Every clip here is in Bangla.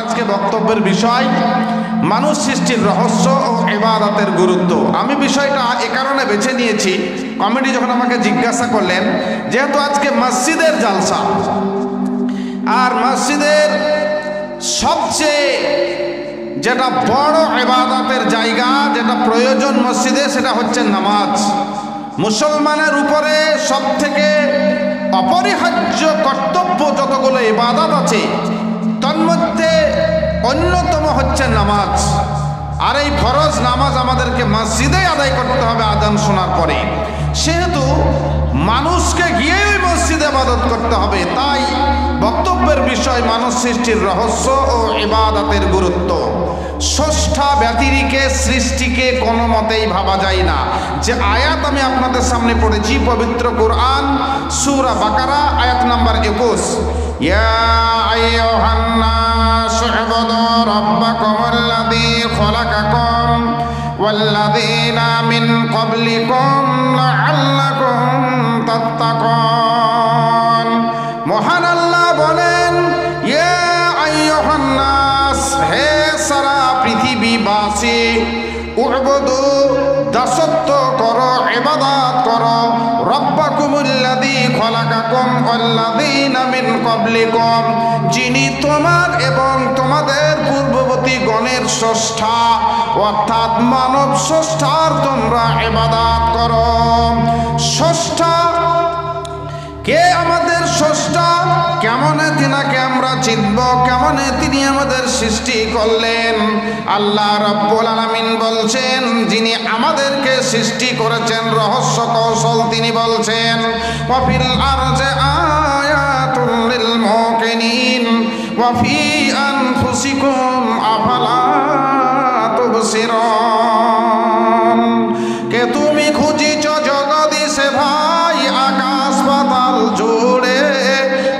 আজকে বক্তব্যের বিষয় মানুষ সৃষ্টির রহস্য ও ইবাদতের গুরুত্ব। আমি বিষয়টা এ কারণে বেছে নিয়েছি, কমিটি যখন আমাকে জিজ্ঞাসা করলেন, যেহেতু আজকে মসজিদের জালসা আর মসজিদের সবচেয়ে যেটা বড় ইবাদতের জায়গা, যেটা প্রয়োজন মসজিদে, সেটা হচ্ছে নামাজ। মুসলমানের উপরে সবথেকে অপরিহার্য কর্তব্য যতগুলো ইবাদত আছে তন্মধ্যে অন্যতম হচ্ছে নামাজ। আর এই ফরজ নামাজ আমাদেরকে মসজিদে আদায় করতে হবে আযান শোনার পরে। সেহেতু মানুষকে গিয়ে ওই মসজিদে ইবাদত করতে হবে। তাই বক্তব্যের বিষয় মানুষ সৃষ্টির রহস্য ও ইবাদতের গুরুত্ব। স্রষ্টা ব্যতিরিকে সৃষ্টিকে কোনো মতেই ভাবা যায় না। যে আয়াত আমি আপনাদের সামনে পড়েছি পবিত্র কোরআন সূরা বাকারা আয়াত নাম্বার 21, ইয়া আইয়ুহান নাস উবুদু রাব্বাকুমুল্লাযী খলাকাকুম ওয়াল্লাযীনা মিন ক্বাবলিকুম লাআল্লাকুম তাত্তাকুন। মহান আল্লাহ বলেন, ইয়া আইয়ুহান নাস, হে সারা পৃথিবীবাসী, উবুদু, দাসত্ব করো, ইবাদত করো, রাব্বাকুমুল্লাযী খলাকাকুম ওয়াল্লাযীনা মিন ক্বাবলিকুম, যিনি তোমার এবং তোমাদের পূর্ববর্তী গণের স্রষ্টা, অর্থাৎ মানব স্রষ্টার তোমরা ইবাদত করো। স্রষ্টা কে? আমাদের স্রষ্টা। কেমনে তিনাকে আমরা চিনব? কেমনে তিনি আমাদের সৃষ্টি করলেন? আল্লাহ রাব্বুল আলামিন বলছেন, যিনি আমাদেরকে সৃষ্টি করেছেন, রহস্য কৌশল তিনি বলছেন, ওয়া ফিল আরজি আয়াতুল লিল মুকিনিন ওয়া ফি আনফুসিকুম আফালা তুবসিরুন। কে তুমি খুঁজিছ জগদীশে ভাই আকাশ পাতাল জুড়ে,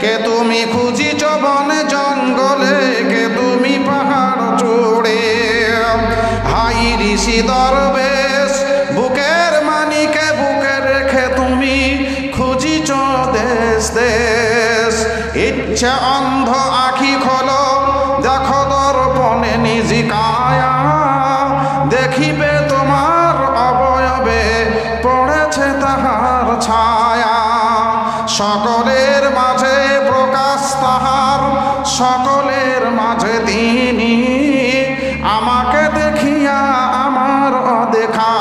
কে তুমি খুঁজিছ বনে জঙ্গলে, কে তুমি পাহাড় চূড়ে, হাই ঋষি দরবেশ বুকের মানিকে বুকে রেখে তুমি খুঁজিছ দেশ দেশ। ইচ্ছে অন্ধ আখি খোলো, দেখো দর্পণে নিজি কায়া, দেখিবে তোমার অবয়বে পড়েছে তাহার ছায়া। সকলের মাঝে প্রকাশ তাহার, সকলের মাঝে তিনি, আমাকে দেখিয়া আমার অদেখা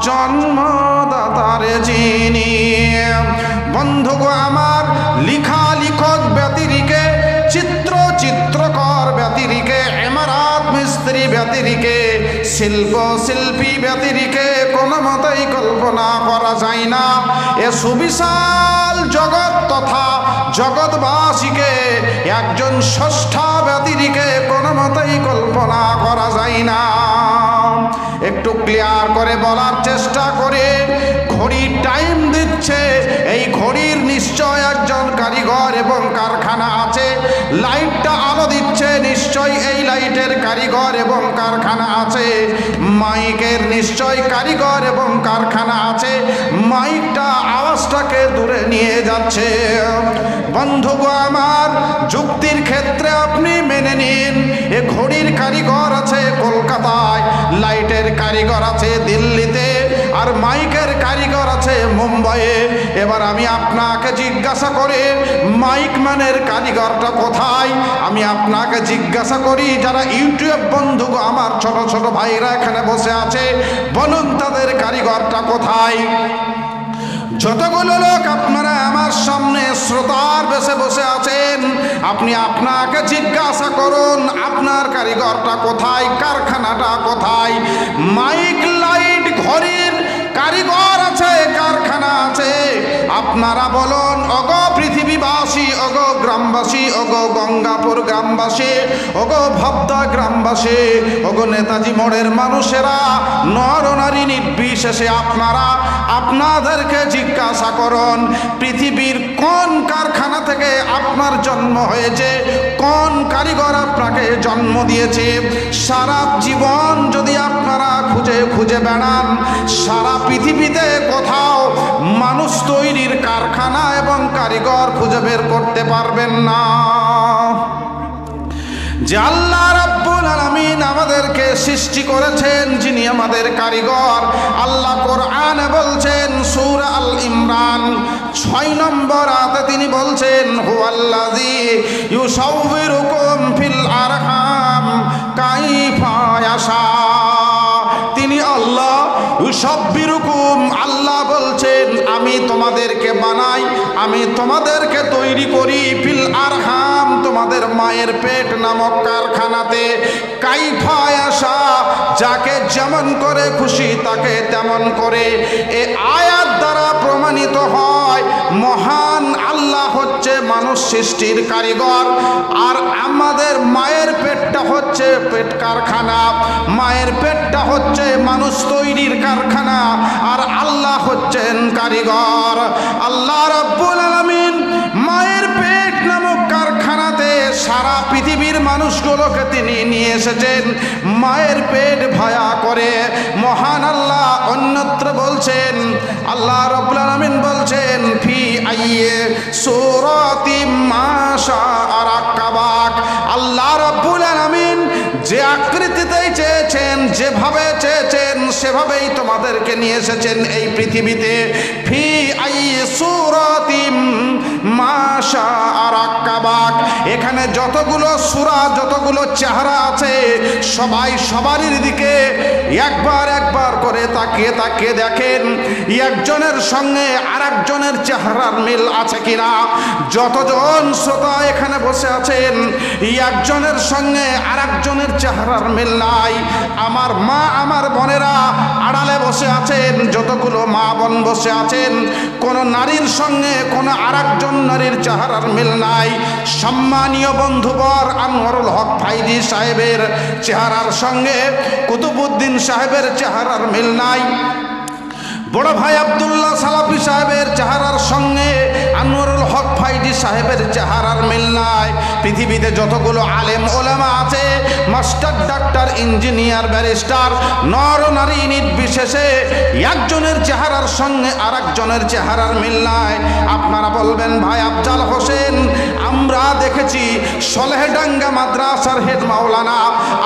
জন্মদাতারে যিনি। বন্ধুগো আমার, লিখা লিখক ব্যতিরিকে, চিত্র চিত্রকর ব্যতিরিকে, ইমারত মিস্ত্রি ব্যতিরিকে, শিল্প শিল্পী ব্যতিরিকে কোনো মতেই কল্পনা করা যায় না এ সুবিশাল জগৎ তথা জগৎবাসীকে একজন স্রষ্টা ব্যতিরিকে কোনো মতেই কল্পনা করা যায় না। একটু ক্লিয়ার করে বলার চেষ্টা করে, ঘড়ি টাইম দিচ্ছে, এই ঘড়ির নিশ্চয় একজন কারিগর এবং কারখানা আছে। লাইটটা আলো দিচ্ছে, নিশ্চয় এই লাইটের কারিগর এবং কারখানা আছে। মাইকের নিশ্চয় কারিগর এবং কারখানা আছে, মাইকটা আওয়াজটাকে দূরে নিয়ে যাচ্ছে। বন্ধুগো আমার, যুক্তির ক্ষেত্রে আপনি মেনে নিন, এ ঘড়ির কারিগর আছে কলকাতায়, লাইটের কারিগর আছে দিল্লিতে, আর মাইকের কারিগর আছে মুম্বাইয়ে। এবার আমি আপনাকে জিজ্ঞাসা করি, মাইক মানের কারিগরটা কোথায়? আমি আপনাকে জিজ্ঞাসা করি, যারা ইউটিউব বন্ধুগো আমার, ছোট ছোট ভাইরা এখানে বসে আছে, বলুন তাদের কারিগরটা কোথায়? যতগুলো লোক আপনারা আমার সামনে শ্রোতার বেশে বসে আছেন, আপনি আপনাকে জিজ্ঞাসা করুন, আপনার কারিগরটা কোথায়? কারখানাটা কোথায়? মাইক লাইট ঘড়ির কারিগর আছে, কারখানা আছে। আপনারা বলুন, ওগো পৃথিবীবাসী, ওগো গ্রামবাসী, ওগো গঙ্গাপুর গ্রামবাসী, ওগো ভাবদা গ্রামবাসী, ওগো নেতাজি মোড়ের মানুষেরা, নর নারী নির্বিশেষে আপনারা আপনাদেরকে জিজ্ঞাসা করুন, পৃথিবীর কোন কারখানা থেকে আপনার জন্ম হয়েছে? কোন কারিগর আপনাকে জন্ম দিয়েছে? সারা জীবন যদি আপনারা খুঁজে খুঁজে বেড়ান, সারা পৃথিবীতে কোথাও মানুষ তৈরির কারখানা এবং কারিগর খুঁজে বের করতে পারবেন না। যে আল্লাহ রাব্বুল আলামিন আমাদেরকে সৃষ্টি করেছেন, যিনি আমাদের কারিগর। আল্লাহ কোরআনে বলছেন সূরা আল ইমরান 6 নম্বর আয়াতে তিনি বলছেন হুয়াল্লাযী ইউসাউবিরুকুম ফিল আরহাম কাইফা ইয়াশা। তিনি আল্লাহ ইউসাব্বিরুকুম, আল্লাহ বলছেন আমি তোমাদেরকে বানাই, আমি তোমাদেরকে তৈরি করি ফিল আরহাম, তোমাদের মায়ের পেট নামক কারখানাতে। কাইফা ইয়াশা, যাকে যেমন করে খুশি তাকে তেমন করে। এ আয়াত দ্বারা প্রমাণিত হয় মহান আল্লাহ হচ্ছে মানুষ সৃষ্টির কারিগর, আর আমাদের মায়ের পেটটা হচ্ছে পেট কারখানা, মায়ের পেটটা হচ্ছে মানুষ তৈরির কারখানা, আর আল্লাহ হচ্ছেন কারিগর। আল্লাহ রাব্বুল আলামিন মায়ের পেট নামক কারখানাতে সারা পৃথিবীর মানুষগুলোকে তিনি নিয়ে এসেছেন মায়ের পেট ভায়া করে। মহান আল্লাহ অন্যত্র বলছেন, আল্লাহ রাব্বুল আলামিন বলছেন ফি আইয়ে সূরাতিম মা শাআ রাক্কাবাক। আল্লাহ রাব্বুল আলামিন যে আকৃতিতেই চেয়েছেন, যেভাবে চেয়েছেন সেভাবেই তোমাদেরকে নিয়ে এসেছেন এই পৃথিবীতে। ফি আইয়ে সূরাতিম মা শাআ রাক্কাবাক। এখানে যতগুলো সূরা, যতগুলো চেহারা আছে, সবাই সবারই দিকে একবার একবার করে তাকিয়ে তাকিয়ে দেখেন একজনের সঙ্গে আরেকজনের চেহারার মিল আছে কিনা। যতজন শ্রোতা এখানে বসে আছেন, একজনের সঙ্গে আরেকজনের চেহারার মিল নাই। আমার মা, আমার বোনেরা আড়ালে বসে আছেন, যতগুলো মা বোন বসে আছেন, কোন নারীর সঙ্গে কোন আরেকজন নারীর চেহারার মিল নাই। সম্মানীয় বন্ধুবর আনোয়ারুল হক ফাইজি সাহেবের চেহারার সঙ্গে কুতুবউদ্দিন সাহেবের চেহারার মিল নাই। বড় ভাই আব্দুল্লাহ সালাফি সাহেবের চেহারার সঙ্গে আনোয়ারুল হক ফাইজি সাহেবের চেহারার মিল নাই। পৃথিবীতে যতগুলো আলেম ওলামা আছে, মাস্টার, ডাক্তার, ইঞ্জিনিয়ার, ব্যারিস্টার, নর নারী নির্বিশেষে একজনের চেহারার সঙ্গে আরেকজনের চেহারার মিল নাই। আপনারা বলবেন ভাই আফজাল হোসেন, আমরা দেখেছি সলেহডাঙ্গা মাদ্রাসার হেড মাওলানা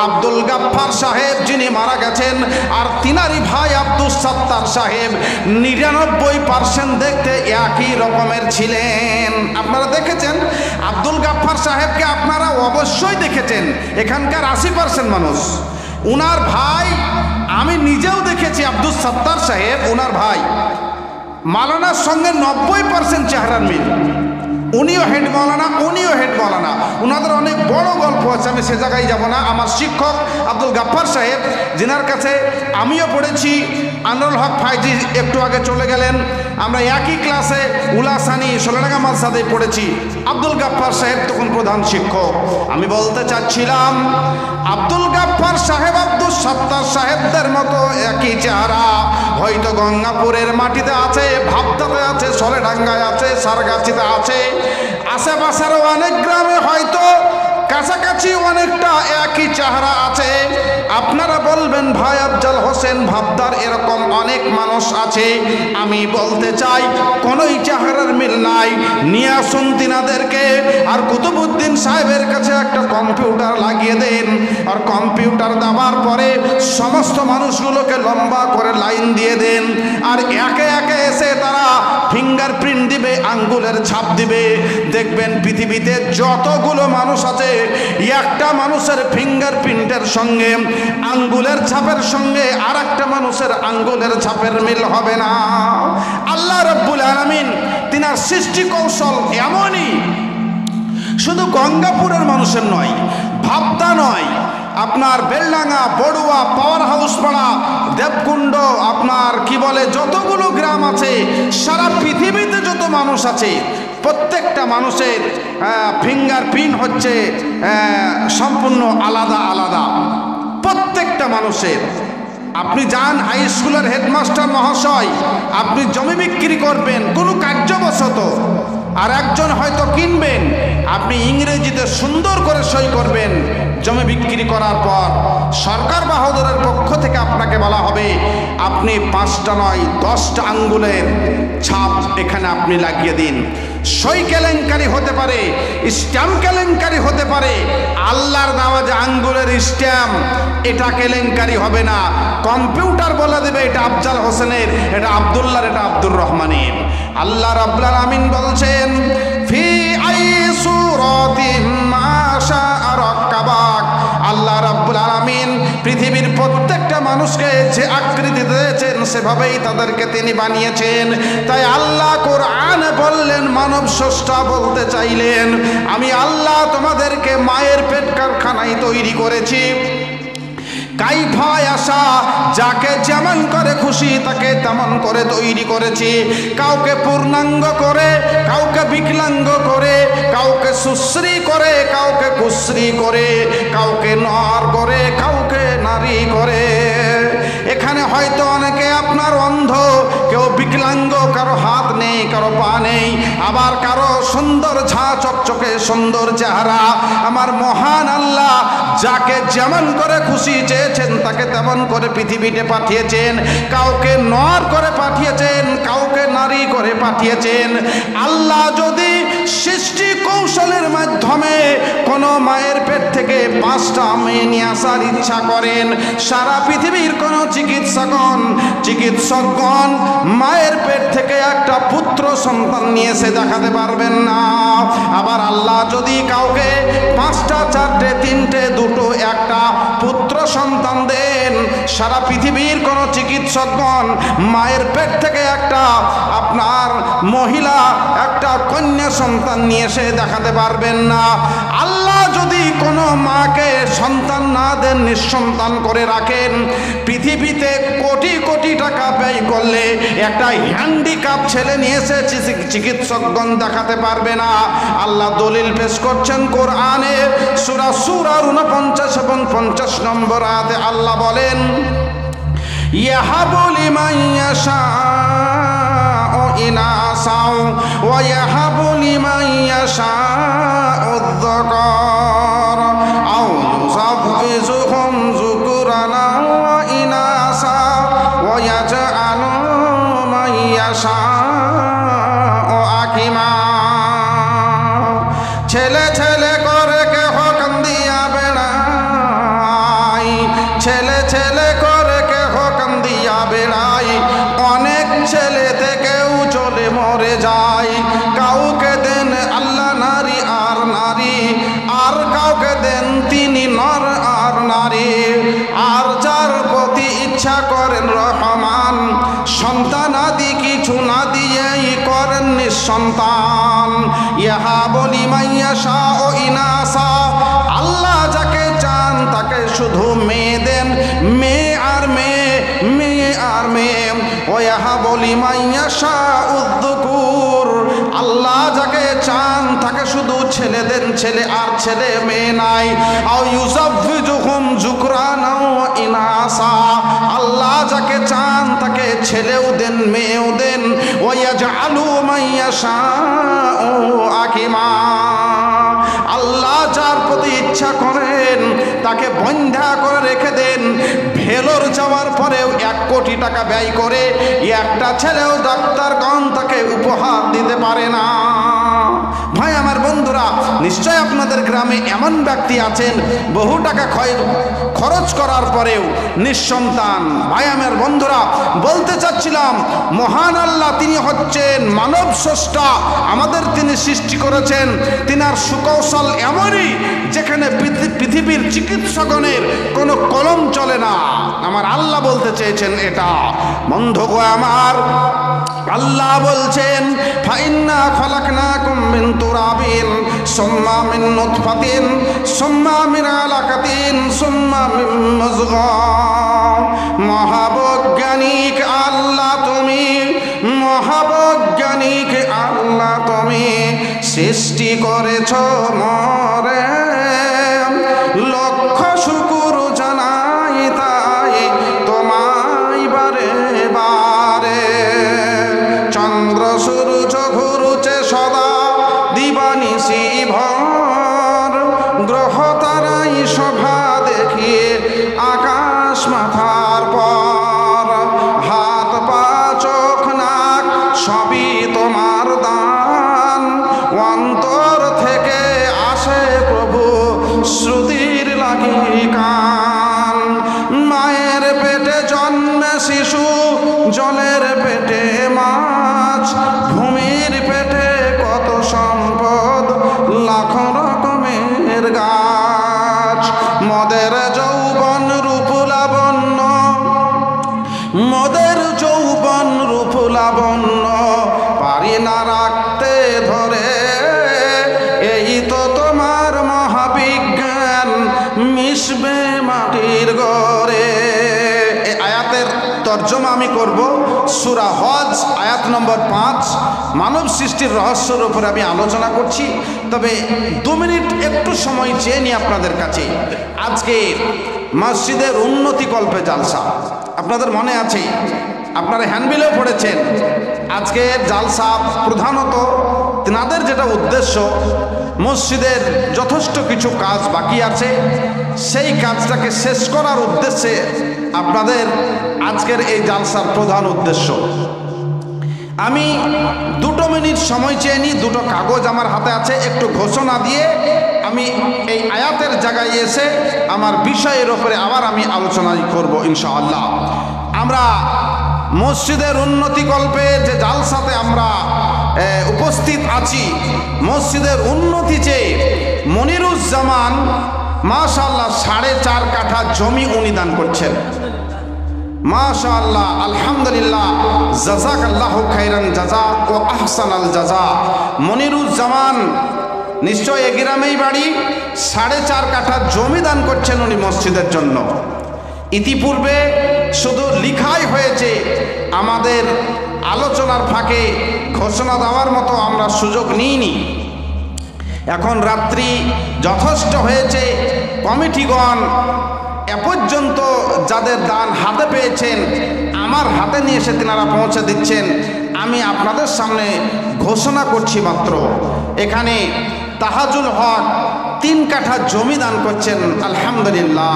আব্দুল গাফফার সাহেব যিনি মারা গেছেন, আর তিনারি ভাই আব্দুস সাত্তার সাহেব 99% দেখতে একই রকমের ছিলেন। আপনারা দেখেছেন আব্দুল গাফফার সাহেবকে, আপনারা অবশ্যই দেখেছেন। এখানকার 80% মানুষ উনার ভাই, আমি নিজেও দেখেছি আব্দুস সাত্তার সাহেব উনার ভাই মাওলানার সঙ্গে 90% চেহারার মিল। উনিও হেড মাওলানা, উনিও হেড মাওলানা। ওনাদের অনেক বড় গল্প আছে, আমি সে জায়গায় যাব না। আমার শিক্ষক আব্দুল গাফফার সাহেব, যিনার কাছে আমিও পড়েছি, আনোয়ারুল হক ফাইজি একটু আগে চলে গেলেন, আমরা একই ক্লাসে উলাসানি সোলাডাঙ্গা মাদ্রাসায় পড়েছি। আব্দুল গাফফার সাহেব তখন প্রধান শিক্ষক। আমি বলতে চাচ্ছিলাম আব্দুল গাফফার সাহেব আব্দুস সাত্তার সাহেবদের মতো একই চেহারা হয়তো গঙ্গাপুরের মাটিতে আছে, ভাবদাতে আছে, সোলাডাঙ্গায় আছে, সারগাছিতে আছে, আশেপাশের অনেক গ্রামে হয়তো কাছাকাছি অনেকটা একই চেহারা আছে। আপনারা বলবেন ভাই আফজাল হোসেন ভাবদার এরকম অনেক মানুষ আছে। আমি বলতে চাই কোনোই চেহারার মিল নাই। নিয়ে আসুন তিনাদেরকে, আর কুতুবউদ্দিন সাহেবের কাছে একটা কম্পিউটার লাগিয়ে দেন, আর কম্পিউটার দেওয়ার পরে সমস্ত মানুষগুলোকে লম্বা করে লাইন দিয়ে দেন, আর একে একে এসে তারা ফিঙ্গারপ্রিন্ট দিবে, আঙ্গুলের ছাপ দিবে। দেখবেন পৃথিবীতে যতগুলো মানুষ আছে, একটা মানুষের ফিঙ্গারপ্রিন্টের সঙ্গে আঙ্গুলের ছাপের সঙ্গে আর একটা মানুষের আঙ্গুলের ছাপের মিল হবে না। আল্লাহ রাব্বুল আলামিন তিনার সৃষ্টি কৌশল এমনই, শুধু গঙ্গাপুরের মানুষের নয়, ভাবদা নয়, আপনার বেলডাঙ্গা, বড়ুয়া, পাওয়ার হাউস পাড়া, দেবকুণ্ড, আপনার কি বলে যতগুলো গ্রাম আছে, সারা পৃথিবীতে যত মানুষ আছে, প্রত্যেকটা মানুষের ফিঙ্গারপ্রিন্ট হচ্ছে সম্পূর্ণ আলাদা আলাদা। প্রত্যেকটা মানুষের, আপনি যান হাই স্কুলের হেডমাস্টার মহাশয়, আপনি জমি বিক্রি করবেন কোনো কার্যবশত, আর একজন হয়তো কিনবেন, আপনি ইংরেজিতে সুন্দর করে সই করবেন, জমি বিক্রি করার পর সরকার বাহাদুরের পক্ষ থেকে আপনাকে বলা হবে আপনি 5টা নয় 10টা আঙ্গুলের ছাপ এখানে আপনি লাগিয়ে দিন। সই কেলেঙ্কারি হতে পারে, স্ট্যাম্প কেলেঙ্কারি হতে পারে, আল্লাহর দেওয়া যে আঙ্গুলের স্ট্যাম্প এটা কেলেঙ্কারি হবে না। কম্পিউটার বলে দেবে এটা আফজাল হোসেনের, এটা আব্দুল্লাহর, এটা আব্দুর রহমানের। আল্লাহ রাব্বুল আলামিন বলছেন ফি আই সূরাতিন মা শাআ রাক্কাবাক। আল্লাহ রাব্বুল আলামিন পৃথিবীর প্রত্যেকটা মানুষকে যে আকৃতি দিয়েছেন সেভাবেই তাদেরকে তিনি বানিয়েছেন। তাই আল্লাহ কোরআনে বললেন, মানব স্রষ্টা বলতে চাইলেন আমি আল্লাহ তোমাদেরকে মায়ের পেট কারখানায় তৈরি করেছি। কাইফা আসা, যাকে যেমন করে খুশি তাকে তেমন করে তৈরি করেছি। কাউকে পূর্ণাঙ্গ করে, কাউকে বিকলাঙ্গ করে, কাউকে সুশ্রী করে, কাউকে কুশ্রী করে, কাউকে নর করে, কাউকে নারী করে। এখানে হয়তো অনেকে আপনার অন্ধ, কেউ বিকলাঙ্গ, কারো হাত নেই, কারো পা নেই, আবার কারো সুন্দর ঝা চকচকে সুন্দর চেহারা। আমার মহান আল্লাহ যাকে যেমন করে খুশি চেয়েছেন তাকে তেমন করে পৃথিবীতে পাঠিয়েছেন। কাউকে নর করে পাঠিয়েছেন, কাউকে নারী করে পাঠিয়েছেন। আল্লাহ যদি সৃষ্টি কৌশলের মাধ্যমে কোনো মায়ের পেট থেকে 5টা মেয়ে নিয়ে আসার ইচ্ছা করেন, সারা পৃথিবীর কোনো চিকিৎসকগণ মায়ের পেট থেকে একটা পুত্র সন্তান নিয়ে এসে দেখাতে পারবেন না। আবার আল্লাহ যদি কাউকে 5টা 4টে 3টে 2টো 1টা পুত্র সন্তান দেন, সারা পৃথিবীর কোনো চিকিৎসকগণ মায়ের পেট থেকে একটা আপনার মহিলা একটা কন্যা সন্তান নিয়ে এসে দেখাতে পারবেন না। আল্লাহ যদি কোনো মাকে সন্তান না দেন, নিঃসন্তান করে রাখেন, পৃথিবীতে কোটি কোটি টাকা ব্যয় করলে একটা হ্যান্ডিক্যাপ ছেলে নিয়ে এসে চিকিৎসকগণ দেখাতে পারবে না। আল্লাহ দলিল পেশ করছেন কোরআনে সূরা 49 এবং 50 নম্বর আয়াতে আল্লাহ বলেন ইয়াহাবু লিমান ইয়াশাউ ইনাসা ওয়া ইয়াহাবু লিমান ইয়াশাউ আয-যাকার আও ইউযাব্বিজুহুম যুকুরানা ওয়া ইনাসা ওয়া ইয়াজআলু মান ইয়াশাউ আকিমা। ছেলে ছেলে করে কেহ কান্দিয়া বেড়ায়, ছেলে ছেলে করে কেহ কান্দিয়া বেড়ায়, অনেক ছেলে থেকেও চলে মরে যায়। কাউকে দেন আল্লাহ নারী আর নারী, আর কাউকে দেন তিনি নর আর নারী। আর যার প্রতি ইচ্ছা করেন রহমান, সন্তান আদি কিছু না দিয়েই করেন নিঃসন্তান। ইয়াহাবু লিমান ইয়াশাউ ইনাসা, আল্লাহ যাকে চান তাকে শুধু মেয়ে দেন, মেয়ে আর মেয়ে, মেয়ে আর মেয়ে। ওয়া ইয়াহাবু লিমান ইয়াশাউ আয-যুকুর, আল্লাহ যাকে চান তাকে শুধু ছেলে দেন, ছেলে আর ছেলে, মেয়ে নাই। আও ইউযাব্বিজুহুম যুকরানা ওয়া ইনাসা, আল্লাহ যাকে চান তাকে ছেলেও দেন, মেয়েও দেন। ওয়া ইয়াজআলু মান ইয়াশাউ আকিমা, আল্লাহ যার প্রতি ইচ্ছা করেন তাকে বন্ধা করে রেখে দেন। ভেলোর যাওয়ার পরেও 1 কোটি টাকা ব্যয় করে একটা ছেলেও ডাক্তারগণ তাকে উপহার দিতে পারে না। ভাই আমার বন্ধুরা, নিশ্চয় আপনাদের গ্রামে এমন ব্যক্তি আছেন বহু টাকা খরচ করার পরেও নিঃসন্তান। ভাই আমার বন্ধুরা, বলতে চাচ্ছিলাম মহান আল্লাহ তিনি হচ্ছেন মানব স্রষ্টা, আমাদের তিনি সৃষ্টি করেছেন। তিনার সুকৌশল এমনই যেখানে পৃথিবীর চিকিৎসকগণের কোনো কলম চলে না। আমার আল্লাহ বলতে চেয়েছেন এটা। বন্ধুগো আমার, আল্লাহ বলছেন ফাইন্না খালাকনাকুম মিন তুরাবিন সুম্মা মিন নুতফাতিন সুম্মা মিন আলাকাতিন সুম্মা মিন মুযগা। মহাবৈজ্ঞানিক আল্লাহ তুমি, মহাবৈজ্ঞানিক আল্লাহ তুমি সৃষ্টি করেছ মরে। লক্ষ শুকুর জানাই তাই তোমায় বারে বারে। চন্দ্র সূর্য ঘুরছে সদা দিবানিশি ভর, গ্রহ তারাই সব বিকাল। মায়ের পেটে জন্মে শিশু, জলের পেটে মাছ, ভূমির পেটে কত সম্পদ, লাখ রকমের গাছ। মদের যৌবন রূপ লাবণ্য, মদের যৌবন রূপ লাবণ্য, পারি না রাখতে ধরে, এই তো তোমার মহাবিজ্ঞান মিশবে মাটির ঘরে। এই আয়াতের তর্জমা আমি করব সূরা হজ আয়াত নম্বর 5। মানব সৃষ্টির রহস্যের উপরে আমি আলোচনা করছি, তবে 2 মিনিট একটু সময় চেয়ে নিই আপনাদের কাছে। আজকে মসজিদের উন্নতি কল্পে জালসা, আপনাদের মনে আছে, আপনারা হ্যান্ডবিলেও পড়েছেন। আজকে জালসা প্রধানত তেনাদের যেটা উদ্দেশ্য, মসজিদের যথেষ্ট কিছু কাজ বাকি আছে, সেই কাজটাকে শেষ করার উদ্দেশ্যে আপনাদের আজকের এই জালসার প্রধান উদ্দেশ্য। আমি 2 মিনিট সময় চেয়ে নিই, 2টো কাগজ আমার হাতে আছে, একটু ঘোষণা দিয়ে আমি এই আয়াতের জায়গায় এসে আমার বিষয়ের ওপরে আবার আমি আলোচনা করব ইনশাআল্লাহ। আমরা মসজিদের উন্নতি কল্পে যে জালসাতে আমরা উপস্থিত আছি, মসজিদের উন্নতি চেয়ে মনিরুজ্জামান মাশাআল্লাহ 4.5 কাঠা জমি উনি দান করছেন। মাশাআল্লাহ, আলহামদুলিল্লাহ, জাযাকাল্লাহু খাইরান জাযা ও আহসানাল জাযা। মনিরুজ্জামান নিশ্চয় এ গ্রামেই বাড়ি, 4.5 কাঠা জমি দান করছেন উনি মসজিদের জন্য। ইতিপূর্বে শুধু লিখাই হয়েছে, আমাদের আলোচনার ফাঁকে ঘোষণা দেওয়ার মতো আমরা সুযোগ নিইনি। এখন রাত্রি যথেষ্ট হয়েছে, কমিটিগণ এ পর্যন্ত যাদের দান হাতে পেয়েছেন আমার হাতে নিয়ে এসে তেনারা পৌঁছে দিচ্ছেন। আমি আপনাদের সামনে ঘোষণা করছি মাত্র, এখানে তাহাজুল হক 3 কাঠা জমি দান করছেন। আলহামদুলিল্লাহ,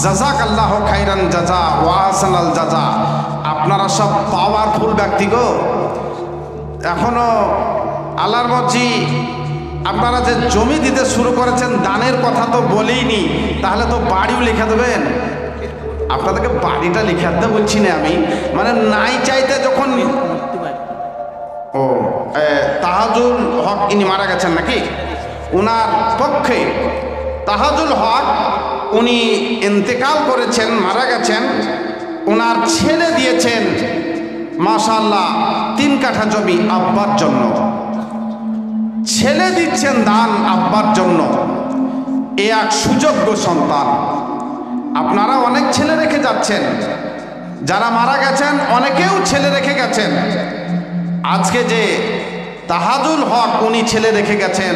জাযাকাল্লাহু খাইরান জাযা ওয়া আহসানাল জাযা। আপনারা সব পাওয়ারফুল ব্যক্তি গো, এখনো আল্লাহর মর্জি। আপনারা যে জমি দিতে শুরু করেছেন, দানের কথা তো বলেইনি, তাহলে তো বাড়িও লিখে দেবেন। আপনাদেরকে বাড়িটা লিখে দিতে বলছি না আমি, মানে নাই চাইতে যখন ও তাহাজুল হক ইনি মারা গেছেন নাকি, ওনার পক্ষে তাহাজুল হক উনি ইন্তেকাল করেছেন, মারা গেছেন। ওনার ছেলে দিয়েছেন মাশাআল্লাহ 3 কাঠা জমি আব্বার জন্য। ছেলে দিচ্ছেন দান আব্বার জন্য, এ এক সুযোগ্য সন্তান। আপনারা অনেক ছেলে রেখে যাচ্ছেন, যারা মারা গেছেন অনেকেও ছেলে রেখে গেছেন। আজকে যে তাহাজুল হক উনি ছেলে রেখে গেছেন,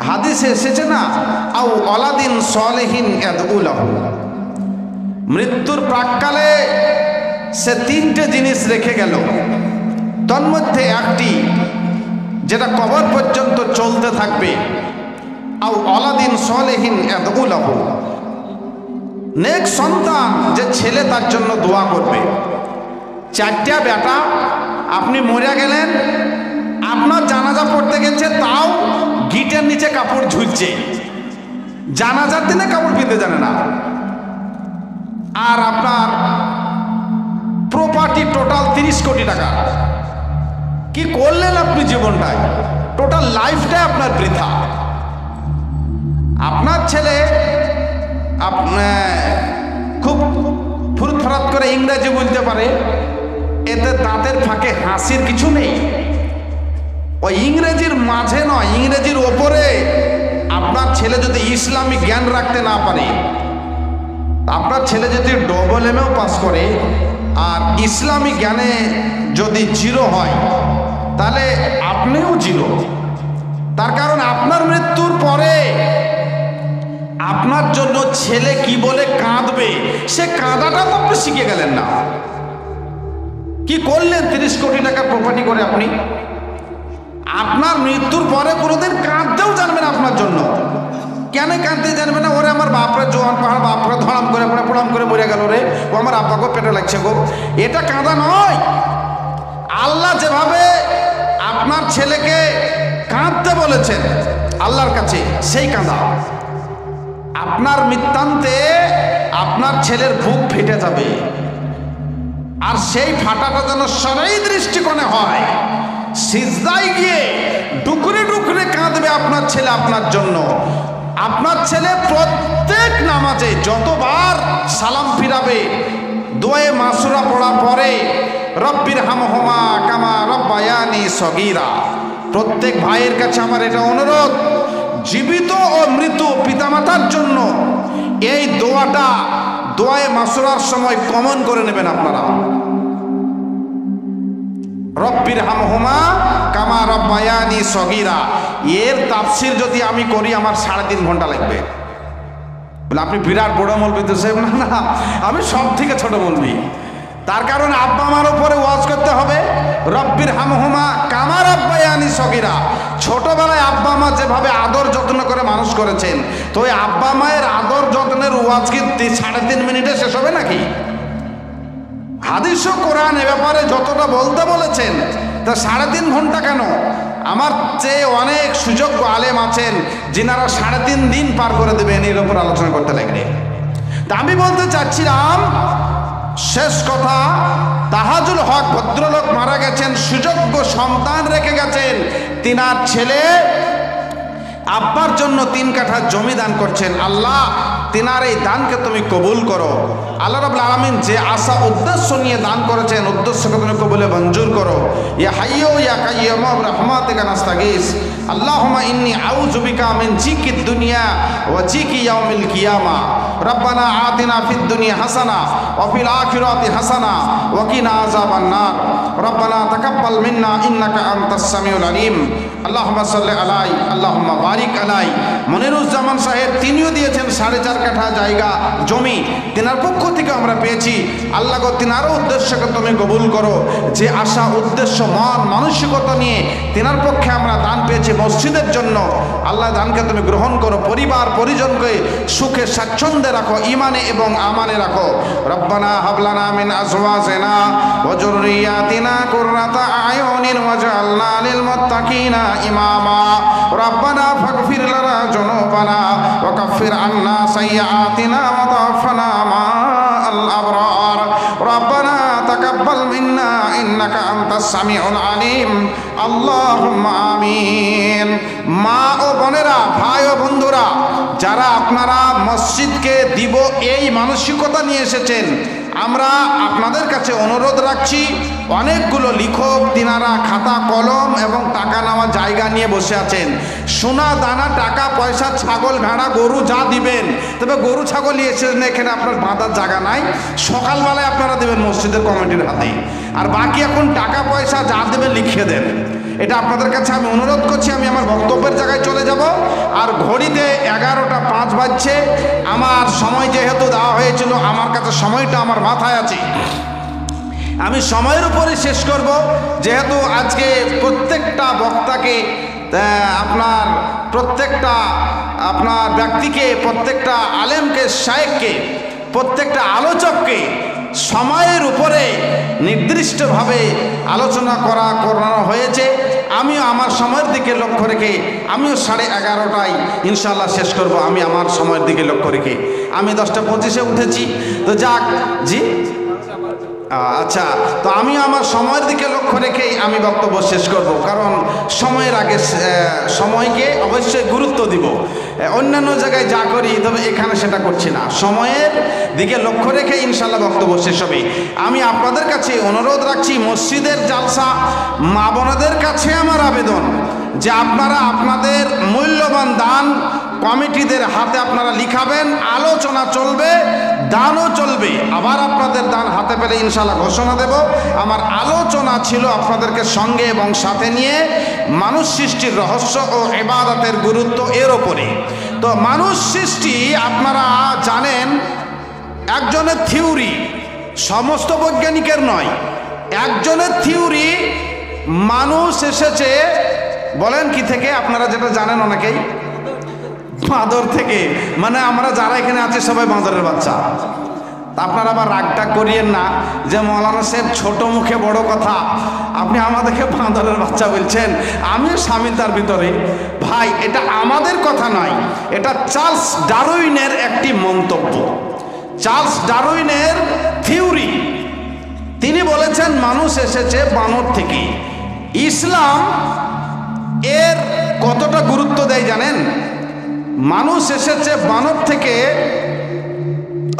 হাদিসে এসেছে না, আও ওয়ালাদিন সালিহিন ইয়াদউ লাহু। মৃত্যুর প্রাককালে সে 3টে জিনিস রেখে গেল, তন্মধ্যে একটি যেটা কবর পর্যন্ত চলতে থাকবে, আও ওয়ালাদিন সালিহিন ইয়াদউ লাহু, নেক সন্তান যে ছেলে তার জন্য দোয়া করবে। 4টা বেটা, আপনি মরে গেলেন, আপনার জানাজা পড়তে গেছে, তাও গিটের নিচে কাপড় ঝুলছে, জানাজার দিনে কাপড় পিনতে জানে না। আর আপনার প্রপার্টি টোটাল 30 কোটি টাকা। কি করলেন আপনি জীবনটায়? টোটাল লাইফটাই আপনার বৃথা। আপনার ছেলে খুব ফুরফুরাত করে ইংরেজি বলতে পারে, এতে দাঁতের ফাঁকে হাসির কিছু নেই। ওই ইংরেজির মাঝে নয়, ইংরেজির ওপরে আপনার ছেলে যদি ইসলামী জ্ঞান রাখতে না পারে, আপনার ছেলে যদি ডবল এমএও পাস করে আর ইসলামী জ্ঞানে যদি 0 হয়, তাহলে আপনিও 0। তার কারণ আপনার মৃত্যুর পরে আপনার জন্য ছেলে কি বলে কাঁদবে, সে কাঁদাটা তো আপনি শিখে গেলেন না। কি করলেন 30 কোটি টাকার প্রপার্টি করে আপনি? আপনার মৃত্যুর পরে কোনোদিন কাঁদতেও জানবেন আপনার জন্য। কেন কাঁদতে জানবে না? ওরে আমার বাপরে জোয়ান পাহাড়, বাপরে ধড়াম করে প্রণাম করে মরে গেল রে, ও আমার আব্বাকে পেটে লাগছে গো। এটা কাঁদা নয়। আল্লাহ যেভাবে আপনার ছেলেকে কাঁদতে বলেছেন আল্লাহর কাছে, সেই কাঁদা। আপনার মৃত্যুতে আপনার ছেলের বুক ফেটে যাবে, আর সেই ফাটাটা যেন সরাই দৃষ্টিকোণে হয়। সিজদায় গিয়ে ডুকরে ডুকরে কাঁদবে আপনার ছেলে আপনার জন্য। আপনার ছেলে প্রত্যেক নামাজে যতবার সালাম ফিরাবে, দোয়ে মাসুরা পড়ার পরে রব্বির হামহুমা কামা রব্বায়ানি সগীরা। প্রত্যেক ভাইয়ের কাছে আমার এটা অনুরোধ, জীবিত ও মৃত পিতামাতার জন্য এই দোয়াটা দোয়ে মাসুরার সময় কমন করে নেবেন আপনারা। রব্বির হামহুমা কামা রব্বায়ানি সগীরা। এর তাফসির যদি আমি করি আমার 3.5 ঘন্টা লাগবে। বলে আপনি বিরাট বড় মৌলবি তো সাহেব। না না, আমি সব থেকে ছোট মৌলবি। তার কারণে আব্বা মার উপরে ওয়াজ করতে হবে। রব্বির হামহুমা কামা রব্বায়ানি সগীরা। ছোটবেলায় আব্বা মা যেভাবে আদর যত্ন করে মানুষ করেছেন, তো ওই আব্বা মায়ের আদর যত্নের ওয়াজ কি 3.5 মিনিটে শেষ হবে নাকি? হাদিস ও কোরআন এ ব্যাপারে যতটা বলতে বলেছেন, তা 3.5 ঘন্টা কেন? আমার চেয়ে অনেক সুযোগ্য আলেম আছেন যিনারা 3.5 দিন পার করে দেবেন এর উপর আলোচনা করতে লাগলে। তা আমি বলতে চাচ্ছিলাম, শেষ কথা, তাহাজুল হক ভদ্রলোক মারা গেছেন, সুযোগ্য সন্তান রেখে গেছেন। তিনার ছেলে আব্বার জন্য 3 কাঠা জমি দান করছেন। আল্লাহ তিনার এই দানকে তুমি কবুল করো। আল্লাহ রাব্বুল আলামিন যে আশা উদ্দেশ্য নিয়ে দান করেছেন, উদ্দেশ্যকে তুমি কবুলে মঞ্জুর করো। ইয়া হাইয়্যু ইয়া কাইয়্যুম বিরহমাতিকা নাস্তাগীস। আল্লাহুম্মা ইন্নী আউযু বিকা মিন জিকিদ দুনিয়া ওয়া জিকি ইয়াউমিল কিয়ামা। রব্বানা আতিনা ফিদ দুনিয়া হাসানা ওয়া ফিল আখিরাতি হাসানা ওয়া কিনা আযাবান নার। রব্বানা তাকাব্বাল মিন্না ইন্নাকা আনতাস সামিউল আলিম। আল্লাহুম্মা সাল্লি আলাই আল্লাহুম্মা বারিক আলাই। মনিরুজ্জামান সাহেব তিনিও দিয়েছেন 4.5 কাঠা জায়গা জমি, তিনার পক্ষ থেকে আমরা পেয়েছি। আল্লাহ গো তিনারও উদ্দেশ্যকে তুমি কবুল করো। যে আশা উদ্দেশ্য মন মানসিকতা নিয়ে তিনার পক্ষে আমরা দান পেয়েছি মসজিদের জন্য, আল্লাহ দানকে তুমি গ্রহণ করো। পরিবার পরিজনকে সুখে স্বাচ্ছন্দ্যে রাখো, ইমানে এবং আমানে রাখো। রব্বানা হাবলানা মিন আজওয়াজিনা ওয়া যুররিয়াতিনা কুররাতা আয়ুনিন ওয়াজআলনা লিল মুত্তাকিনা ইমামা। রব্বানা ফাগফির লানা যুনুবানা ওয়া কাফির আন্না সাইয়্যাতিনা ওয়া তাওফানা মা'আল আবরার। রব্বানা তাকাব্বাল মিন্না ইন্নাকা আনতাস সামিউল আলিম। আল্লাহুম্মা আমিন। মা ও বোনেরা, ভাই ও বন্ধুরা, যারা আপনারা মসজিদকে দিব এই মানসিকতা নিয়ে এসেছেন, আমরা আপনাদের কাছে অনুরোধ রাখছি, অনেকগুলো লেখক তিনারা খাতা কলম এবং টাকা নেওয়া জায়গা নিয়ে বসে আছেন। সোনা দানা টাকা পয়সা ছাগল ভেড়া গরু যা দিবেন, তবে গরু ছাগল এসেছেন এখানে আপনার বাঁধার জায়গা নাই, সকালবেলায় আপনারা দেবেন মসজিদের কমিটির হাতে। আর বাকি এখন টাকা পয়সা যা দেবেন লিখিয়ে দেন। এটা আপনাদের কাছে আমি অনুরোধ করছি। আমি আমার বক্তব্যের জায়গায় চলে যাব। আর ঘড়িতে 11:05 বাজছে। আমার সময় যেহেতু দেওয়া হয়েছিল, আমার কাছে সময়টা আমার মাথায় আছে, আমি সময়ের উপরে শেষ করব। যেহেতু আজকে প্রত্যেকটা বক্তাকে আপনার ব্যক্তিকে, প্রত্যেকটা আলেমকে, শায়েখকে, প্রত্যেকটা আলোচককে সময়ের উপরে নির্দিষ্টভাবে আলোচনা করানো হয়েছে। আমিও আমার সময়ের দিকে লক্ষ্য রেখে আমিও 11:30টায় ইনশাআল্লাহ শেষ করব। আমি আমার সময়ের দিকে লক্ষ্য রেখে আমি 10:25-এ উঠেছি। তো যাক, জি আচ্ছা, তো আমি আমার সময়ের দিকে লক্ষ্য রেখেই আমি বক্তব্য শেষ করব। কারণ সময়ের আগে সময়কে অবশ্যই গুরুত্ব দিব। অন্যান্য জায়গায় যা করি, তবে এখানে সেটা করছি না। সময়ের দিকে লক্ষ্য রেখে ইনশাল্লাহ বক্তব্য শেষ হবে। আমি আপনাদের কাছে অনুরোধ রাখছি, মসজিদের জালসা মা বোনদের কাছে আমার আবেদন যে আপনারা আপনাদের মূল্যবান দান কমিটিদের হাতে আপনারা লিখাবেন। আলোচনা চলবে, দানও চলবে। আবার আপনাদের দান হাতে পেলে ইনশাআল্লাহ ঘোষণা দেব। আমার আলোচনা ছিল আপনাদেরকে সঙ্গে এবং সাথে নিয়ে মানুষ সৃষ্টির রহস্য ও ইবাদতের গুরুত্ব এর ওপরে। তো মানুষ সৃষ্টি আপনারা জানেন একজনের থিওরি, সমস্ত বৈজ্ঞানিকের নয়, একজনের থিওরি। মানুষ এসেছে বলেন কি থেকে? আপনারা যেটা জানেন অনেকেই, বাঁদর থেকে। মানে আমরা যারা এখানে আছি সবাই বাঁদরের বাচ্চা। আপনারা আবার রাগটা করিয়েন না যে মৌলানা সাহেব ছোট মুখে বড় কথা, আপনি আমাদেরকে বাঁদরের বাচ্চা বলছেন, আমিও সামিল তার ভিতরে। ভাই, এটা আমাদের কথা নয়, এটা চার্লস ডারউইনের একটি মন্তব্য, চার্লস ডারউইনের থিওরি। তিনি বলেছেন মানুষ এসেছে বানর থেকে। ইসলাম এর কতটা গুরুত্ব দেয় জানেন? মানুষ এসেছে বানর থেকে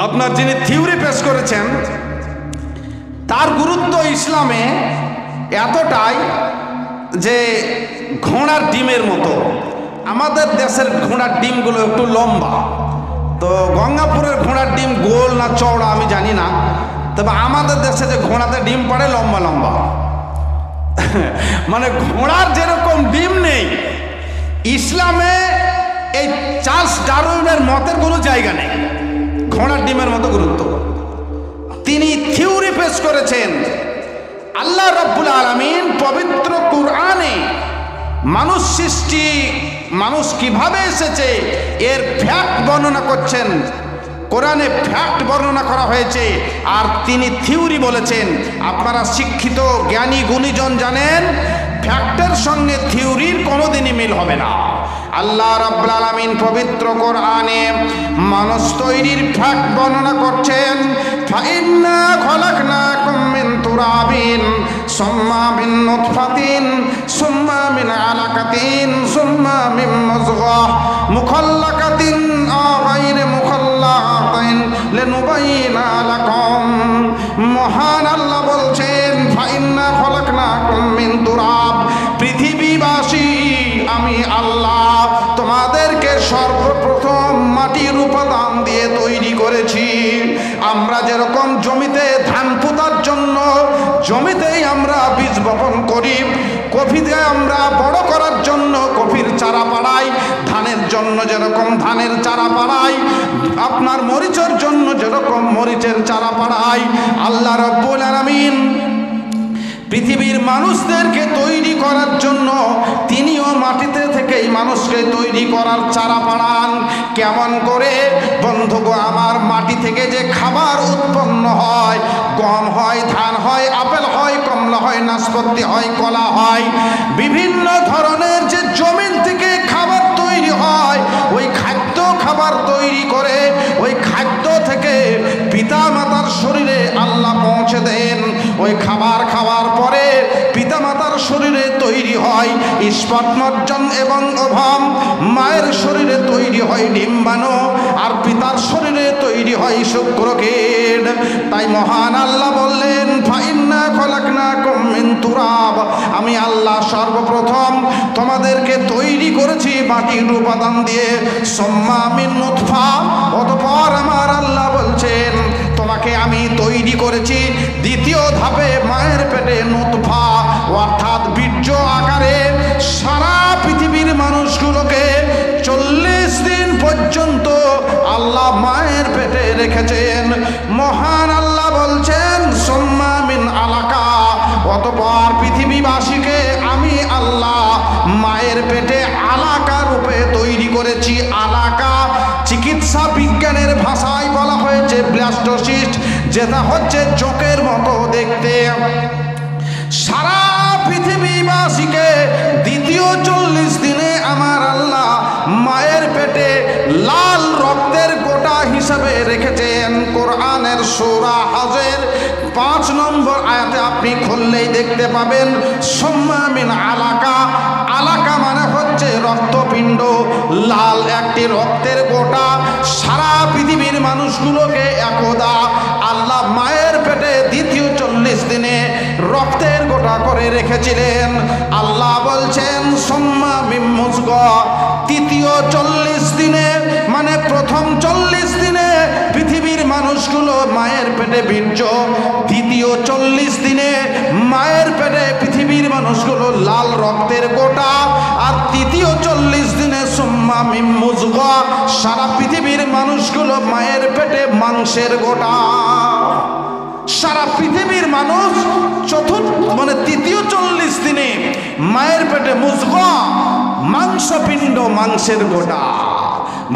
আপনার যিনি থিওরি পেশ করেছেন তার গুরুত্ব ইসলামে এতটাই যে ঘোড়ার ডিমের মতো। আমাদের দেশের ঘোড়ার ডিমগুলো একটু লম্বা, তো গঙ্গাপুরের ঘোড়ার ডিম গোল না চওড়া আমি জানি না, তবে আমাদের দেশে যে ঘোড়াতে ডিম পড়ে লম্বা লম্বা মানে ঘোড়ার যেরকম ডিম নেই, ইসলামে এই চার্লস ডারউইনের মতের কোনো জায়গা নেই, ঘোড়ার ডিমের মতো গুরুত্ব। তিনি থিওরি পেশ করেছেন। আল্লাহ রাব্বুল আলামিন পবিত্র কুরআনে মানুষ সৃষ্টি, মানুষ কিভাবে এসেছে এর ফ্যাক্ট বর্ণনা করছেন। কোরআনে ফ্যাক্ট বর্ণনা করা হয়েছে, আর তিনি থিওরি বলেছেন। আপনারা শিক্ষিত জ্ঞানী গুণীজন জানেন ফ্যাক্টের সঙ্গে থিওরির কোনোদিনই মিল হবে না। আল্লাহ রাব্বুল আলামিন পবিত্র কোরআনে মানুষ তৈরির ফ্যাক্ট বর্ণনা করছেন। ফাইন্না খলাকনাকুম মিন তুরাবিন সুম্মা মিন নুতফাতিন সুম্মা মিন আলাকাতিন সুম্মা মিন মুযগাহ মুখাল্লাকাতিন আও গায়রি মুখাল্লাকাতিন লিনুবাইয়িনা লাকুম। মহান আল্লাহ বলছেন ফাইন্না খলাকনাকুম মিন তুরাব, পৃথিবীবাসী আমি আল্লাহ তোমাদেরকে সর্বপ্রথম মাটির উপাদান দিয়ে তৈরি করেছি। আমরা যেরকম জমিতে ধান পোঁতার জন্য জমিতেই আমরা বীজ বপন করি, কফিকে আমরা বড় করার জন্য কফির চারা পাড়াই, ধানের জন্য যেরকম ধানের চারা পাড়াই, আপনার মরিচের জন্য যেরকম মরিচের চারা পাড়াই, আল্লাহ রাব্বুল আলামিন পৃথিবীর মানুষদেরকে তৈরি করার জন্য তিনিও মাটিতে থেকেই মানুষকে তৈরি করার চারা পাড়ান। কেমন করে? বন্ধুগো আমার, মাটি থেকে যে খাবার উৎপন্ন হয়, গম হয়, ধান হয়, আপেল হয়, কমলা হয়, নাশপাতি হয়, কলা হয়, বিভিন্ন ধরনের যে জমিন থেকে খাবার তৈরি হয়, ওই খাদ্য খাবার তৈরি করে ওই খাদ্য থেকে পিতা মাতার শরীরে আল্লাহ পৌঁছে দেন। ওই খাবার খাওয়ার পরে পিতা মাতার শরীরে তৈরি হয় স্পর্শমজ্জন এবং ওভাম, মায়ের শরীরে তৈরি হয় ডিম্বাণু, আর পিতার শরীরে তৈরি হয় শুক্রকীট। তাই মহান আল্লাহ বললেন ফাইন্না খলাকনাকুম মিন তুরাব, আমি আল্লাহ সর্বপ্রথম তোমাদেরকে তৈরি করেছি মাটির উপাদান দিয়ে। সুম্মা মিন নুতফা, অতঃপর আমার আল্লাহ বলছেন তোমাকে আমি তৈরি করেছি দ্বিতীয় ধাপে মায়ের পেটে নুতফা, অর্থাৎ বীর্য আকারে। সারা পৃথিবীর মানুষগুলোকে 40 দিন পর্যন্ত আল্লাহ মায়ের পেটে রেখেছেন। মহান আল্লাহ বলছেন সুম্মা মিন আলাকা, অতঃপর পৃথিবীবাসীকে আমি আল্লাহ মায়ের পেটে আলাকা রূপে তৈরি করেছি। আলাকা চিকিৎসা বিজ্ঞানের ভাষায় বলা হয়েছে ব্লাস্টোসিস্ট, যেটা হচ্ছে চোখের মতো দেখতে। সারা পৃথিবীবাসীকে দ্বিতীয় 40 দিনে আমার আল্লাহ মায়ের পেটে লাল রক্তের গোটা হিসাবে রেখেছেন। কোরআনের সূরা হজের 5 নম্বর আয়াতে আপনি খুললেই দেখতে পাবেন সুম্মা মিন আলাকা। আলাকা মানে হচ্ছে রক্তপিণ্ড, লাল একটি রক্তের গোটা। সারা পৃথিবীর মানুষগুলোকে একদা আল্লাহ মায়ের পেটে দ্বিতীয় 40 দিনে রক্তের গোটা করে রেখেছিলেন। আল্লাহ বলছেন সুম্মা মিন মুযগাহ, তৃতীয় 40 দিনে মানে প্রথম 40 দিনে পৃথিবীর মানুষগুলো মায়ের পেটে বীর্য, দ্বিতীয় 40 দিনে মায়ের পেটে পৃথিবীর মানুষগুলো লাল রক্তের গোটা, আর তৃতীয় 40 দিনে সুম্মা মিন মুযগাহ সারা পৃথিবীর মানুষগুলো মায়ের পেটে মাংসের গোটা। সারা পৃথিবীর মানুষ মানে তৃতীয় 40 দিনে মায়ের পেটে মুযগাহ, মাংসপিণ্ড, মাংসের গোটা।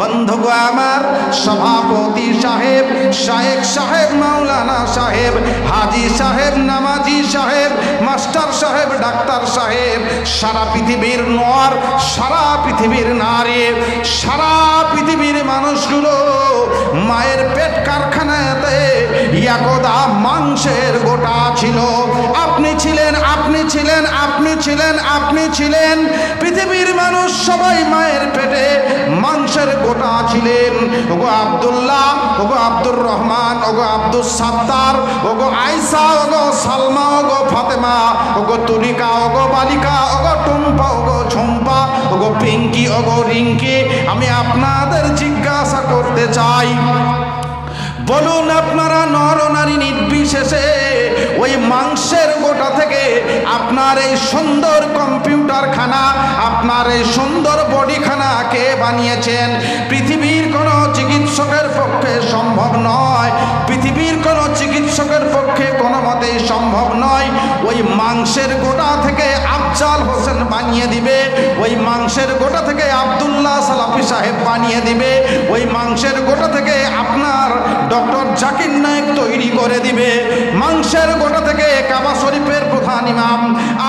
বন্ধুগো আমার, সভাপতি সাহেব শায়েখ সাহেব, মাওলানা সাহেব, হাজি সাহেব, নামাজি সাহেব, মাস্টার সাহেব, ডাক্তার সাহেব, সারা পৃথিবীর নর, সারা পৃথিবীর নারী, সারা পৃথিবীর মানুষগুলো মায়ের পেট কারখানাতে একদা মাংসের গোটা ছিল। আপনি ছিলেন, আপনি ছিলেন, আপনি ছিলেন, আপনি ছিলেন। পৃথিবীর মানুষ সবাই মায়ের পেটে মাংসের গোটা ছিলেন। ওগো আব্দুল্লাহ, ওগো আব্দুর রহমান, ওগো আব্দুল সাত্তার, ওগো আয়সা, ওগো সালমা, ওগো ফাতেমা, ওগো তুলিকা, ওগো বালিকা, ওগো টুম্পা, ওগো ঝুম্পা, ওগো পিঙ্কি, ওগো রিঙ্কি, আমি আপনাদের জিজ্ঞাসা করতে চাই, বলুন আপনারা নর নারী নির্বিশেষে ওই মাংসের গোটা থেকে আপনার এই সুন্দর কম্পিউটার খানা, আপনার এই সুন্দর বডি খানা কে বানিয়েছেন? পৃথিবীর কোনো চিকিৎসকের পক্ষে সম্ভব নয়, পৃথিবীর কোনো চিকিৎসকের পক্ষে কোনো মতেই সম্ভব নয়। ওই মাংসের গোটা থেকে আফজাল হোসেন বানিয়ে দিবে, ওই মাংসের গোটা থেকে আব্দুল্লাহ সালাফি সাহেব বানিয়ে দিবে, ওই মাংসের গোটা থেকে আপনার ডক্টর জাকির নায়েক তৈরি করে দিবে, মাংসের গোটা থেকে কাবা শরীফের প্রধান ইমাম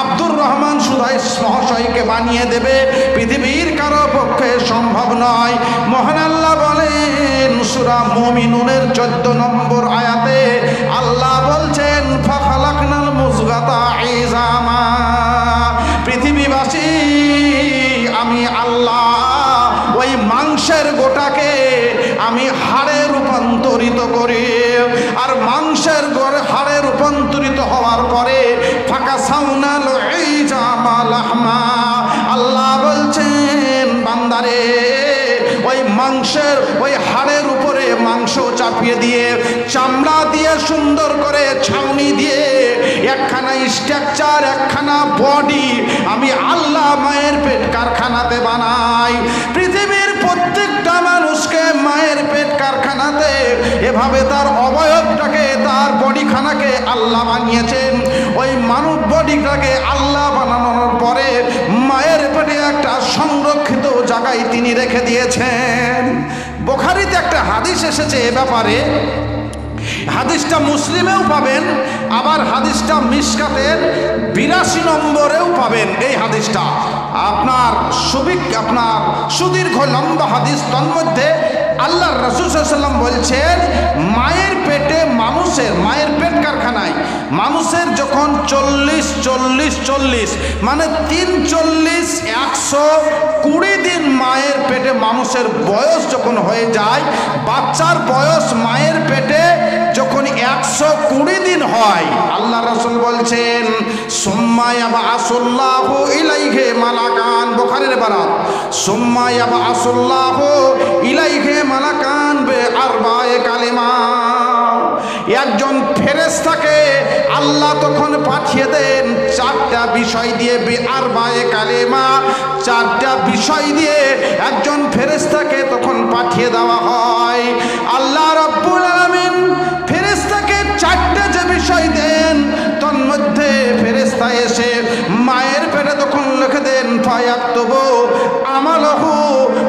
আব্দুর রহমান সুদাই মহাশয়কে বানিয়ে দেবে। পৃথিবীর কারো পক্ষে সম্ভব নয়। মহান আল্লাহ বলেন সূরা মুমিনুনের 14 নম্বর আয়াতে, আল্লাহ বলছেন ফাখালাকনাল মুযগাতা ইজামা, পৃথিবীবাসী আমি আল্লাহ ওই মাংসের গোটাকে আমি হাড়ে রূপান্তরিত করি, আর মাংসের হাড়ে রূপান্তরিত হওয়ার পরে ফাঁকা সাউনাল ইজামা লাহমা, আল্লাহ বলছেন বান্দারে ওই মাংসের ওই হাড়ের উপরে মাংস চাপিয়ে দিয়ে চামড়া দিয়ে সুন্দর করে ছাউনি দিয়ে একখানা স্ট্রাকচার, একখানা বডি আমি আল্লাহ মায়ের পেট কারখানাতে বানাই। পৃথিবীর প্রত্যেকটা মানুষকে মায়ের পেট কারখানাতে এভাবে তার অবয়বটাকে, তার বডিখানাকে আল্লাহ বানিয়েছেন। ওই মানব বডিটাকে আল্লাহ বানানোর পরে মায়ের পেটে একটা সংরক্ষিত জায়গায় তিনি রেখে দিয়েছেন। বুখারীতে একটা হাদিস এসেছে এ ব্যাপারে, হাদিসটা মুসলিমেও পাবেন, আবার হাদিসটা মিশকাতের 82 নম্বরেও পাবেন। এই হাদিসটা আপনার সুদীর্ঘ লম্বা হাদিস। তন্মধ্যে আল্লাহ রাসূল সাল্লাল্লাহু আলাইহি ওয়াসাল্লাম বলছেন মায়ের পেটে মানুষের, মায়ের পেট কারখানায় মানুষের যখন 40 মানে 340 120 দিন মায়ের পেটে মানুষের বয়স যখন হয়ে যায়, বাচ্চার বয়স মায়ের পেটে যখন 120 দিন হয়, আল্লাহ রাসূল বলছেন সুম্মা ইয়াবআসুল্লাহু ইলাইহি মালাকান, বুখারীর বারাত, সুম্মা ইয়াবআসুল্লাহু ইলাইহি মালাকান বিআরবা'i কালিমা, একজন ফেরেশতাকে আল্লাহ তখন পাঠিয়ে দেন 4টা বিষয় দিয়ে, বিআরবা'i কালিমা, 4টা বিষয় দিয়ে একজন ফেরেশতাকে তখন পাঠিয়ে দেওয়া হয়। আল্লাহ রাব্বুল আলামিন ফেরেশতাকে 4টা যে বিষয় দেন, তন্মধ্যে ফেরেশতা এসে মায়ের পেটে তখন লিখে দেন ফায়াকতুবু আমালাহু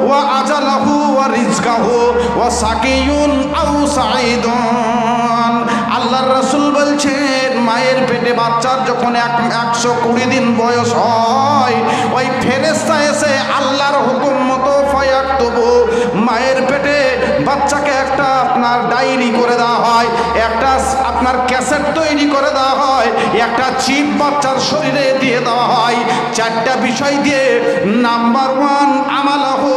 ওয়া আজালাহু ওয়া রিজকাহু ওয়া সাকিয়ুন আও সাঈদুন। আল্লাহর রাসূল বলছেন মায়ের পেটে বাচ্চার যখন 120 দিন বয়স হয়, ওই ফেরেশতা এসে আল্লাহর হুকুম মতো ফায়াকতুবু, মায়ের পেটে বাচ্চাকে একটা আপনার ডায়েরি করে দেওয়া হয়, একটা আপনার ক্যাসেট তৈরি করে দেওয়া হয়, একটা চিপ বাচ্চার শরীরে দিয়ে দেওয়া হয়। 4টা বিষয় দিয়ে, নাম্বার 1 আমালাহু,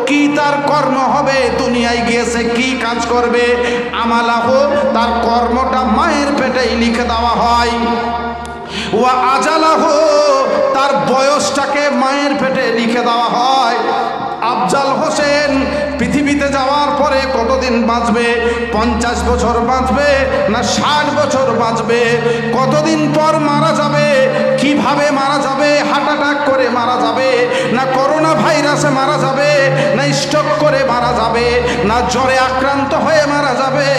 কি তার কর্ম হবে, দুনিয়ায় গিয়েছে কি কাজ করবে, আমালাহু তার কর্মটা মায়ের পেটেই লিখে দেওয়া হয়। ওয়া আজালাহু তার বয়সটাকে মায়ের পেটে লিখে দেওয়া হয়। আফজাল হোসেন পৃথিবীতে যাওয়ার পরে কতদিন বাঁচবে, 50 বছর বাঁচবে না 60 বছর বাঁচবে, কতদিন পর মারা যাবে, কিভাবে মারা যাবে, হার্ট অ্যাটাক করে মারা যাবে না করোনা ভাইরাসে মারা যাবে না স্ট্রোক করে মারা যাবে না জ্বরে আক্রান্ত হয়ে মারা যাবে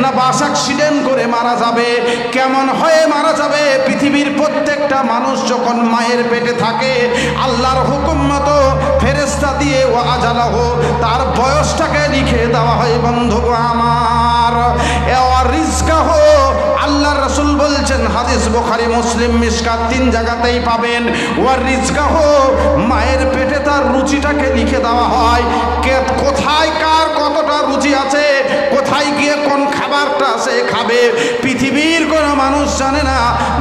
না বাস অ্যাক্সিডেন্ট করে মারা যাবে, কেমন হয়ে মারা যাবে, পৃথিবীর প্রত্যেকটা মানুষ যখন মায়ের পেটে থাকে আল্লাহর হুকুম মতো ফেরেশতা দিয়ে ও আজালাহু তার বয়সটাকে লিখে দেওয়া হয়। বন্ধু আমার, হাদিস বুখারী মুসলিম মিশকাত 3 জায়গাতেই পাবেন। ওয়া রিজকাহু, মায়ের পেটে তার রুচিটাকে লিখে দেওয়া হয়, কে কোথায় কার কতটা রুচি আছে, কোথায় গিয়ে কোন খাবারটা সে খাবে, পৃথিবীর কোনো মানুষ জানে না।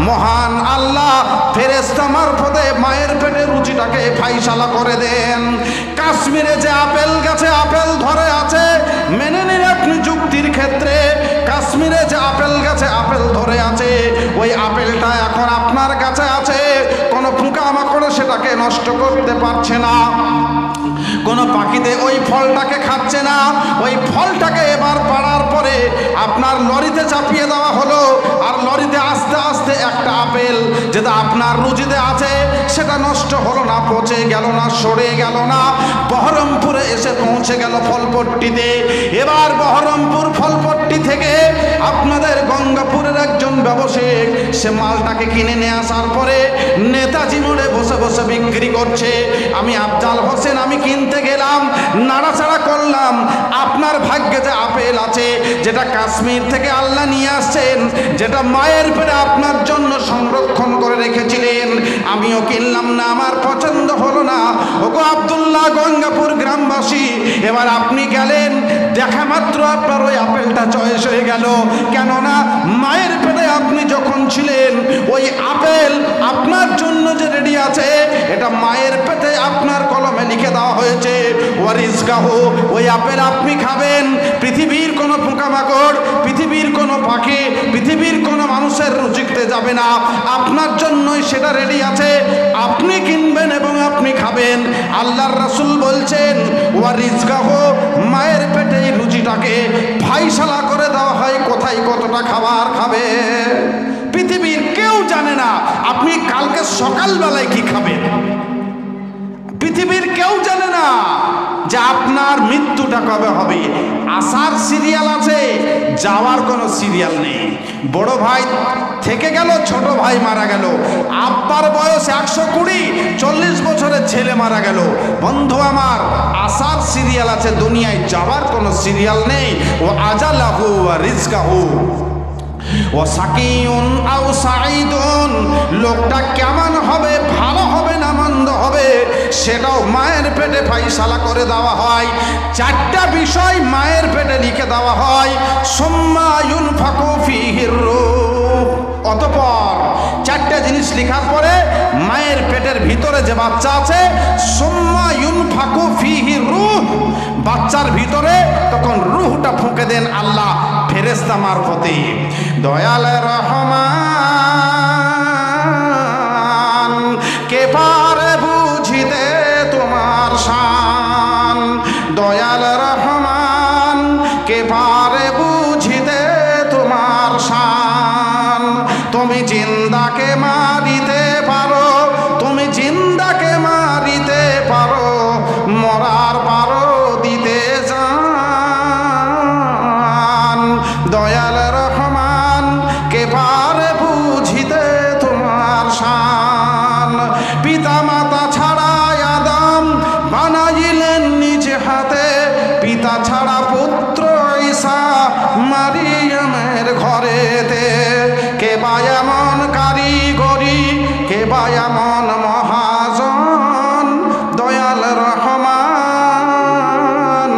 মহান আল্লাহ ফেরেশতা মারফতে মায়ের পেটে রুচিটাকে ফাইসালা করে দেন। কাশ্মীরে যে আপেল গাছে আপেল ধরে আছে, মেনে নিন আপনি যুক্তির ক্ষেত্রে, কাশ্মীরে যে আপেল গাছে আপেল ধরে আছে, ওই আপেলটা এখন আপনার কাছে আছে, কোনো পোকামাকড় সেটাকে নষ্ট করতে পারছে না, কোনো পাখিতে ওই ফলটাকে খাচ্ছে না। ওই ফলটাকে এবার পাড়ার পরে আপনার লরিতে চাপিয়ে দেওয়া হলো, আর লরিতে আস্তে আস্তে একটা আপেল যেটা আপনার রুচিতে আছে সেটা নষ্ট হলো না, পচে গেল না, সরে গেল না, বহরমপুরে এসে পৌঁছে গেল ফলপট্টিতে। এবার বহরমপুর ফলপট্টি থেকে আপনাদের গঙ্গাপুরের একজন ব্যবসায়ী সে মালটাকে কিনে নিয়ে আসার পরে নেতাজি মোড়ে বসে বসে বিক্রি করছে। আমি আফজাল হোসেন, আমি কিনতে গেলাম, নাড়াচাড়া করলাম, আপনার ভাগ্যে যে আপেল আছে যেটা কাশ্মীর থেকে আল্লাহ নিয়ে আসছেন, যেটা মায়ের পেটে আপনার জন্য সংরক্ষণ করে রেখেছিলেন, আমিও কিনলাম না, আমার পছন্দ হলো না। ওগো আব্দুল্লাহ গঙ্গাপুর গ্রামবাসী, এবার আপনি গেলেন, দেখা মাত্র আপনার ওই আপেলটা চয়েস হয়ে গেল, কেননা মায়ের পেটে আপনি যখন ছিলেন ওই আপেল আপনার জন্য যে রেডি আছে এটা মায়ের পেটে আপনার কলমে লিখে দেওয়া হয়েছে। ওয়ারিজকাহু, ওই আপেল আপনি খাবেন, পৃথিবীর কোনো পোকামাকড়, পৃথিবীর কোনো পাখি, পৃথিবীর কোনো মানুষের রুচিতে যাবে না, আপনার জন্যই সেটা রেডি আছে, আপনি কিনবেন এবং আপনি খাবেন। আল্লাহর রাসূল বলছেন ওয়ারিজকাহু, মায়ের পেটে এই রুচিটাকে ফাইসালা করে দেওয়া হয় কোথায় কতটা খাবার খাবে। পৃথিবীর কেউ জানে না আপনি কালকে সকালবেলায় কি খাবেন, পৃথিবীর কেউ জানে না যে আপনার মৃত্যুটা কবে হবে। আসার সিরিয়াল আছে, যাওয়ার কোনো সিরিয়াল নেই। বড় ভাই থেকে গেল, ছোট ভাই মারা গেল, আব্বার বয়স 120, 40 বছরের ছেলে মারা গেল। বন্ধু আমার, আসার সিরিয়াল আছে, দুনিয়ায় যাওয়ার কোনো সিরিয়াল নেই। ও আজালাহু ওয়া রিজকাহু ও সাকিউন আও সাঈদুন, লোকটা কেমন হবে, ভালো হবে না মন্দ হবে, সেটাও মায়ের পেটে ফাইসালা করে দেওয়া হয়। 4টা বিষয় মায়ের পেটে লিখে দেওয়া হয়। সুম্মা ইউনফাকু ফীহির রূহ, অতঃপর 4টা জিনিস লেখার পরে মায়ের পেটের ভিতরে যে বাচ্চা আছে, সুম্মা ইউনফাকু ফীহির রূহ, বাচ্চার ভিতরে তখন রূহটা ফুঁকে দেন আল্লাহ ফেরেশতা মারফতে। দয়াল রহমান, কে পারে বুঝিতে তোমার শান, দয়াল রহমান, কে পারে বুঝিতে তোমার শান। তুমি জিন্দাকে মারিতে পারো, তুমি জিন্দাকে মারিতে পারো, মরার পারো দিতে জান। দয়াল রহমান, কে পারে বুঝিতে তোমার শান। পিতা মাতা ছাড়া আদম বানাইলেন নিজ হাতে, পিতা ছাড়া পুত্র ঈসা মারিয়ামের ঘরেতে। কে বা এমন কারিগরি, কে বা এমন মহাজন, দয়াল রহমান,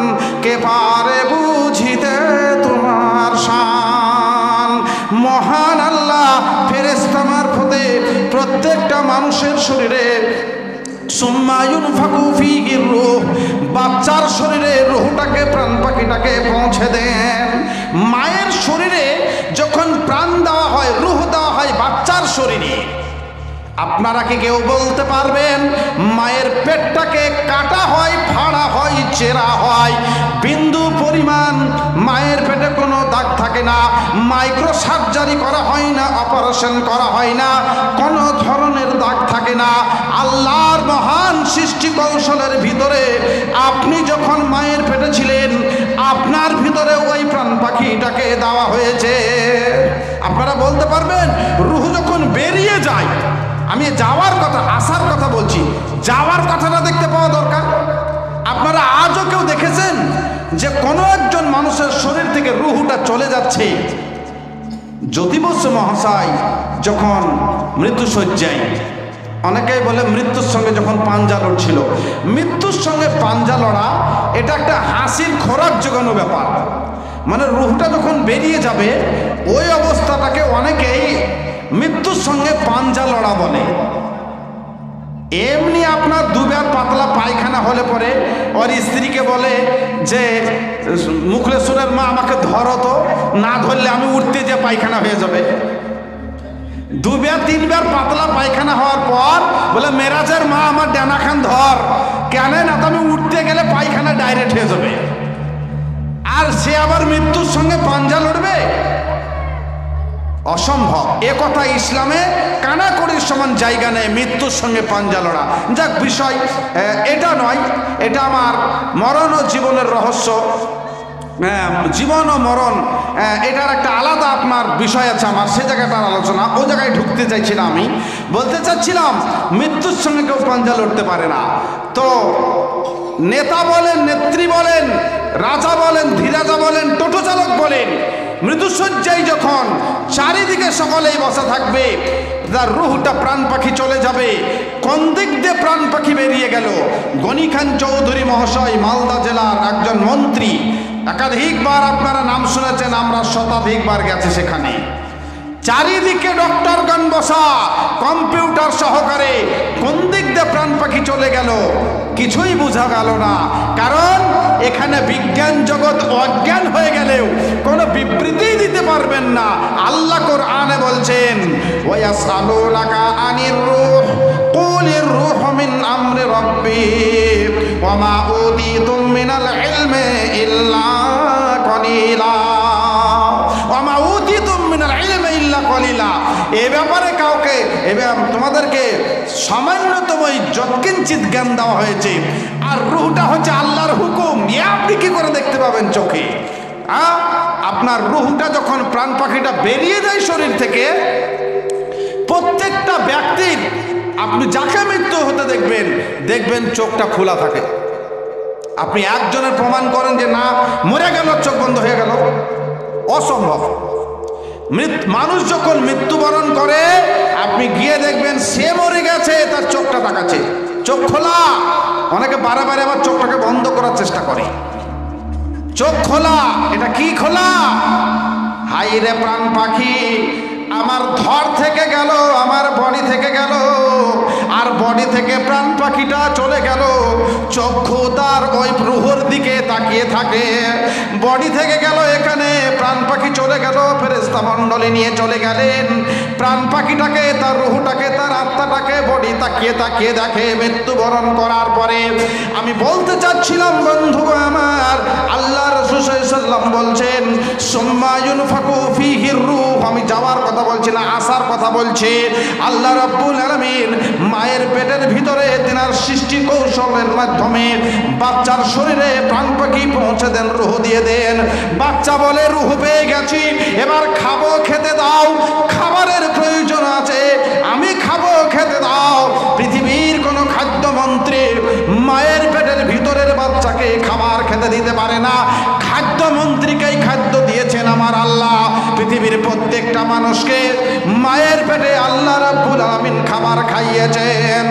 কে পারে বুঝিতে তোমার শান। মহান আল্লাহ ফেরেশতা মারফতে প্রত্যেকটা মানুষের শরীরে সুম্মা ইউনফাকু ফীহির রূহ, বাচ্চার শরীরে রূহটাকে, প্রাণ পাখিটাকে পৌঁছে দেন। মায়ের শরীরে যখন প্রাণ দেওয়া হয়, রূহ দেওয়া হয় বাচ্চার শরীরে, আপনারা কি কেউ বলতে পারবেন মায়ের পেটটাকে কাটা হয়, ফাড়া হয়, চেরা হয়, বিন্দু পরিমাণ মায়ের পেটে কোনো দাগ থাকে না, মাইক্রো সার্জারি করা হয় না, অপারেশন করা হয় না, কোনো ধরনের দাগ থাকে না। আল্লাহর মহান সৃষ্টি কৌশলের ভিতরে আপনি যখন মায়ের পেটে ছিলেন, আপনার ভিতরে ওই প্রাণ পাখিটাকে দেওয়া হয়েছে। আপনারা বলতে পারবেন রূহ যখন বেরিয়ে যায়, আমি যাওয়ার কথা, আসার কথা বলছি, যাওয়ার কথাটা দেখতে পাওয়া দরকার। আপনারা আজও কেউ দেখেছেন যে কোনো একজন মানুষের শরীর থেকে রূহটা চলে যাচ্ছে, জ্যোতি বসু মহাশয় যখন মৃত্যুশয্যায়, অনেকেই বলে মৃত্যুর সঙ্গে যখন পাঞ্জা লড়ছিল, মৃত্যুর সঙ্গে পাঞ্জা লড়া এটা একটা হাসির খোরাক জোগানো ব্যাপার। মানে রুহটা যখন বেরিয়ে যাবে ওই অবস্থাটাকে অনেকেই মৃত্যুর সঙ্গে পাঞ্জা লড়া বলে। এমনি আপনার দুবার পাতলা পায়খানা হলে পরে ওর স্ত্রীকে বলে যে মুখলেশ্বরের মা আমাকে ধরো তো, না ধরলে আমি উঠতে যে পায়খানা হয়ে যাবে। দুবার তিনবার পাতলা পায়খানা হওয়ার পর বলে মেরাজের মা আমার ডানাখান ধর, কেন না তো আমি উঠতে গেলে পায়খানা ডাইরেক্ট হয়ে যাবে। আর সে আবার মৃত্যুর সঙ্গে পাঞ্জা লড়বে? অসম্ভব। এ কথা ইসলামে কানাকড়ির সমান জায়গা নেই মৃত্যুর সঙ্গে পাঞ্জা লড়া। যাক, বিষয় এটা নয়, এটা আমার মরণ ও জীবনের রহস্য। জীবন ও মরণ এটার একটা আলাদা আপনার বিষয় আছে, আমার সে জায়গাটার আলোচনা, ও জায়গায় ঢুকতে চাইছি না। আমি বলতে চাচ্ছিলাম মৃত্যুর সঙ্গে কেউ পাঞ্জা লড়তে পারে না। তো নেতা বলেন, নেত্রী বলেন, রাজা বলেন, ধীরাজা বলেন, টোটো চালক বলেন, মৃত্যুশয্যায় যখন চারিদিকে সকলেই বসা থাকবে, তার রুহটা প্রাণ পাখি চলে যাবে। কোন দিক দিয়ে প্রাণ পাখি বেরিয়ে গেল? গনি খান চৌধুরী মহাশয় মালদা জেলার একজন মন্ত্রী, একাধিকবার আপনারা নাম শুনেছেন, আমরা শতাধিকবার গেছি সেখানে। চারিদিকে ডক্টরগণ বসা কম্পিউটার সহকারে, কোন দিক দিয়ে প্রাণ পাখি চলে গেল কিছুই বোঝা গেল না। কারণ এখানে বিজ্ঞান জগৎ অজ্ঞান হয়ে গেলেও কোনো বিবৃতি দিতে পারবেন না। আল্লাহ কোরআনে বলছেন, ওয়ায়াসআলুনাকা আনির রূহ কুলির রূহু মিন আমরি রাব্বি ওয়া মা উতিতুম মিনাল ইলমি ইল্লা কলিলা ওয়া মা উতিতুম মিনাল ইলমি ইল্লা কলিলা। এই ব্যাপারে কাউকে তোমাদেরকে সামান্যতম যৎকিঞ্চিত জ্ঞান দেওয়া হয়েছে। আর রুহটা হচ্ছে আল্লাহর হুকুম, আপনি কি করে দেখতে পাবেন চোখে? আপনার রুহটা যখন প্রাণ পাখিটা বেরিয়ে যায় শরীর থেকে, প্রত্যেকটা ব্যক্তির, আপনি যাকে মৃত্যু হতে দেখবেন, দেখবেন চোখটা খোলা থাকে। আপনি একজনের প্রমাণ করেন যে না মরে গেল, চোখ বন্ধ হয়ে গেল, অসম্ভব। মানুষ যখন মৃত্যুবরণ করে আপনি গিয়ে দেখবেন সে মরে গেছে, তার চোখটা তাকাচ্ছে, চোখ খোলা। অনেকে বারে বারে আবার চোখটাকে বন্ধ করার চেষ্টা করে। চোখ খোলা, এটা কি খোলা? হাই রে প্রাণ পাখি, আমার ধর থেকে গেল, আমার বডি থেকে গেল, আর বডি থেকে প্রাণ পাখিটা চলে গেল। চক্ষু তার ওই রুহুর দিকে তাকিয়ে থাকে। বডি থেকে গেল এখানে, প্রাণ পাখি চলে গেল, ফেরেশতা মণ্ডলী নিয়ে চলে গেলেন। প্রাণ পাখিটাকে, তার রুহুটাকে, তার আত্মাটাকে বডি তাকিয়ে তাকিয়ে দেখে মৃত্যুবরণ করার পরে। আমি বলতে চাচ্ছিলাম বন্ধু আমার, আল্লাহ রাসূল সাল্লাল্লাহু আলাইহি ওয়াসাল্লাম বলছেন সুম্মা ইউনফাকু ফীহির রূহ। আমি যাওয়ার কথা বলছি না, আসার কথা বলছি। আল্লাহ রাব্বুল আলামিন মায়ের পেটের ভিতরে তিনার সৃষ্টি কৌশলের মাধ্যমে বাচ্চার শরীরে প্রাণ পাখি পৌঁছে দেন, রুহ দিয়ে দেন। বাচ্চা বলে রুহ পেয়ে গেছি, এবার খাবো, খেতে দাও, খাবারের প্রয়োজন আছে, আমি খাবো, খেতে দাও। পৃথিবীর কোন খাদ্যমন্ত্রী মায়ের পেটের ভিতরের বাচ্চাকে খাবার খেতে দিতে পারে না। খাদ্যমন্ত্রীকেই খাদ্য দিয়েছেন আমার আল্লাহ। পৃথিবীর প্রত্যেকটা মানুষকে মায়ের পেটে আল্লাহ রাব্বুল আলামিন খাবার খাইয়েছেন।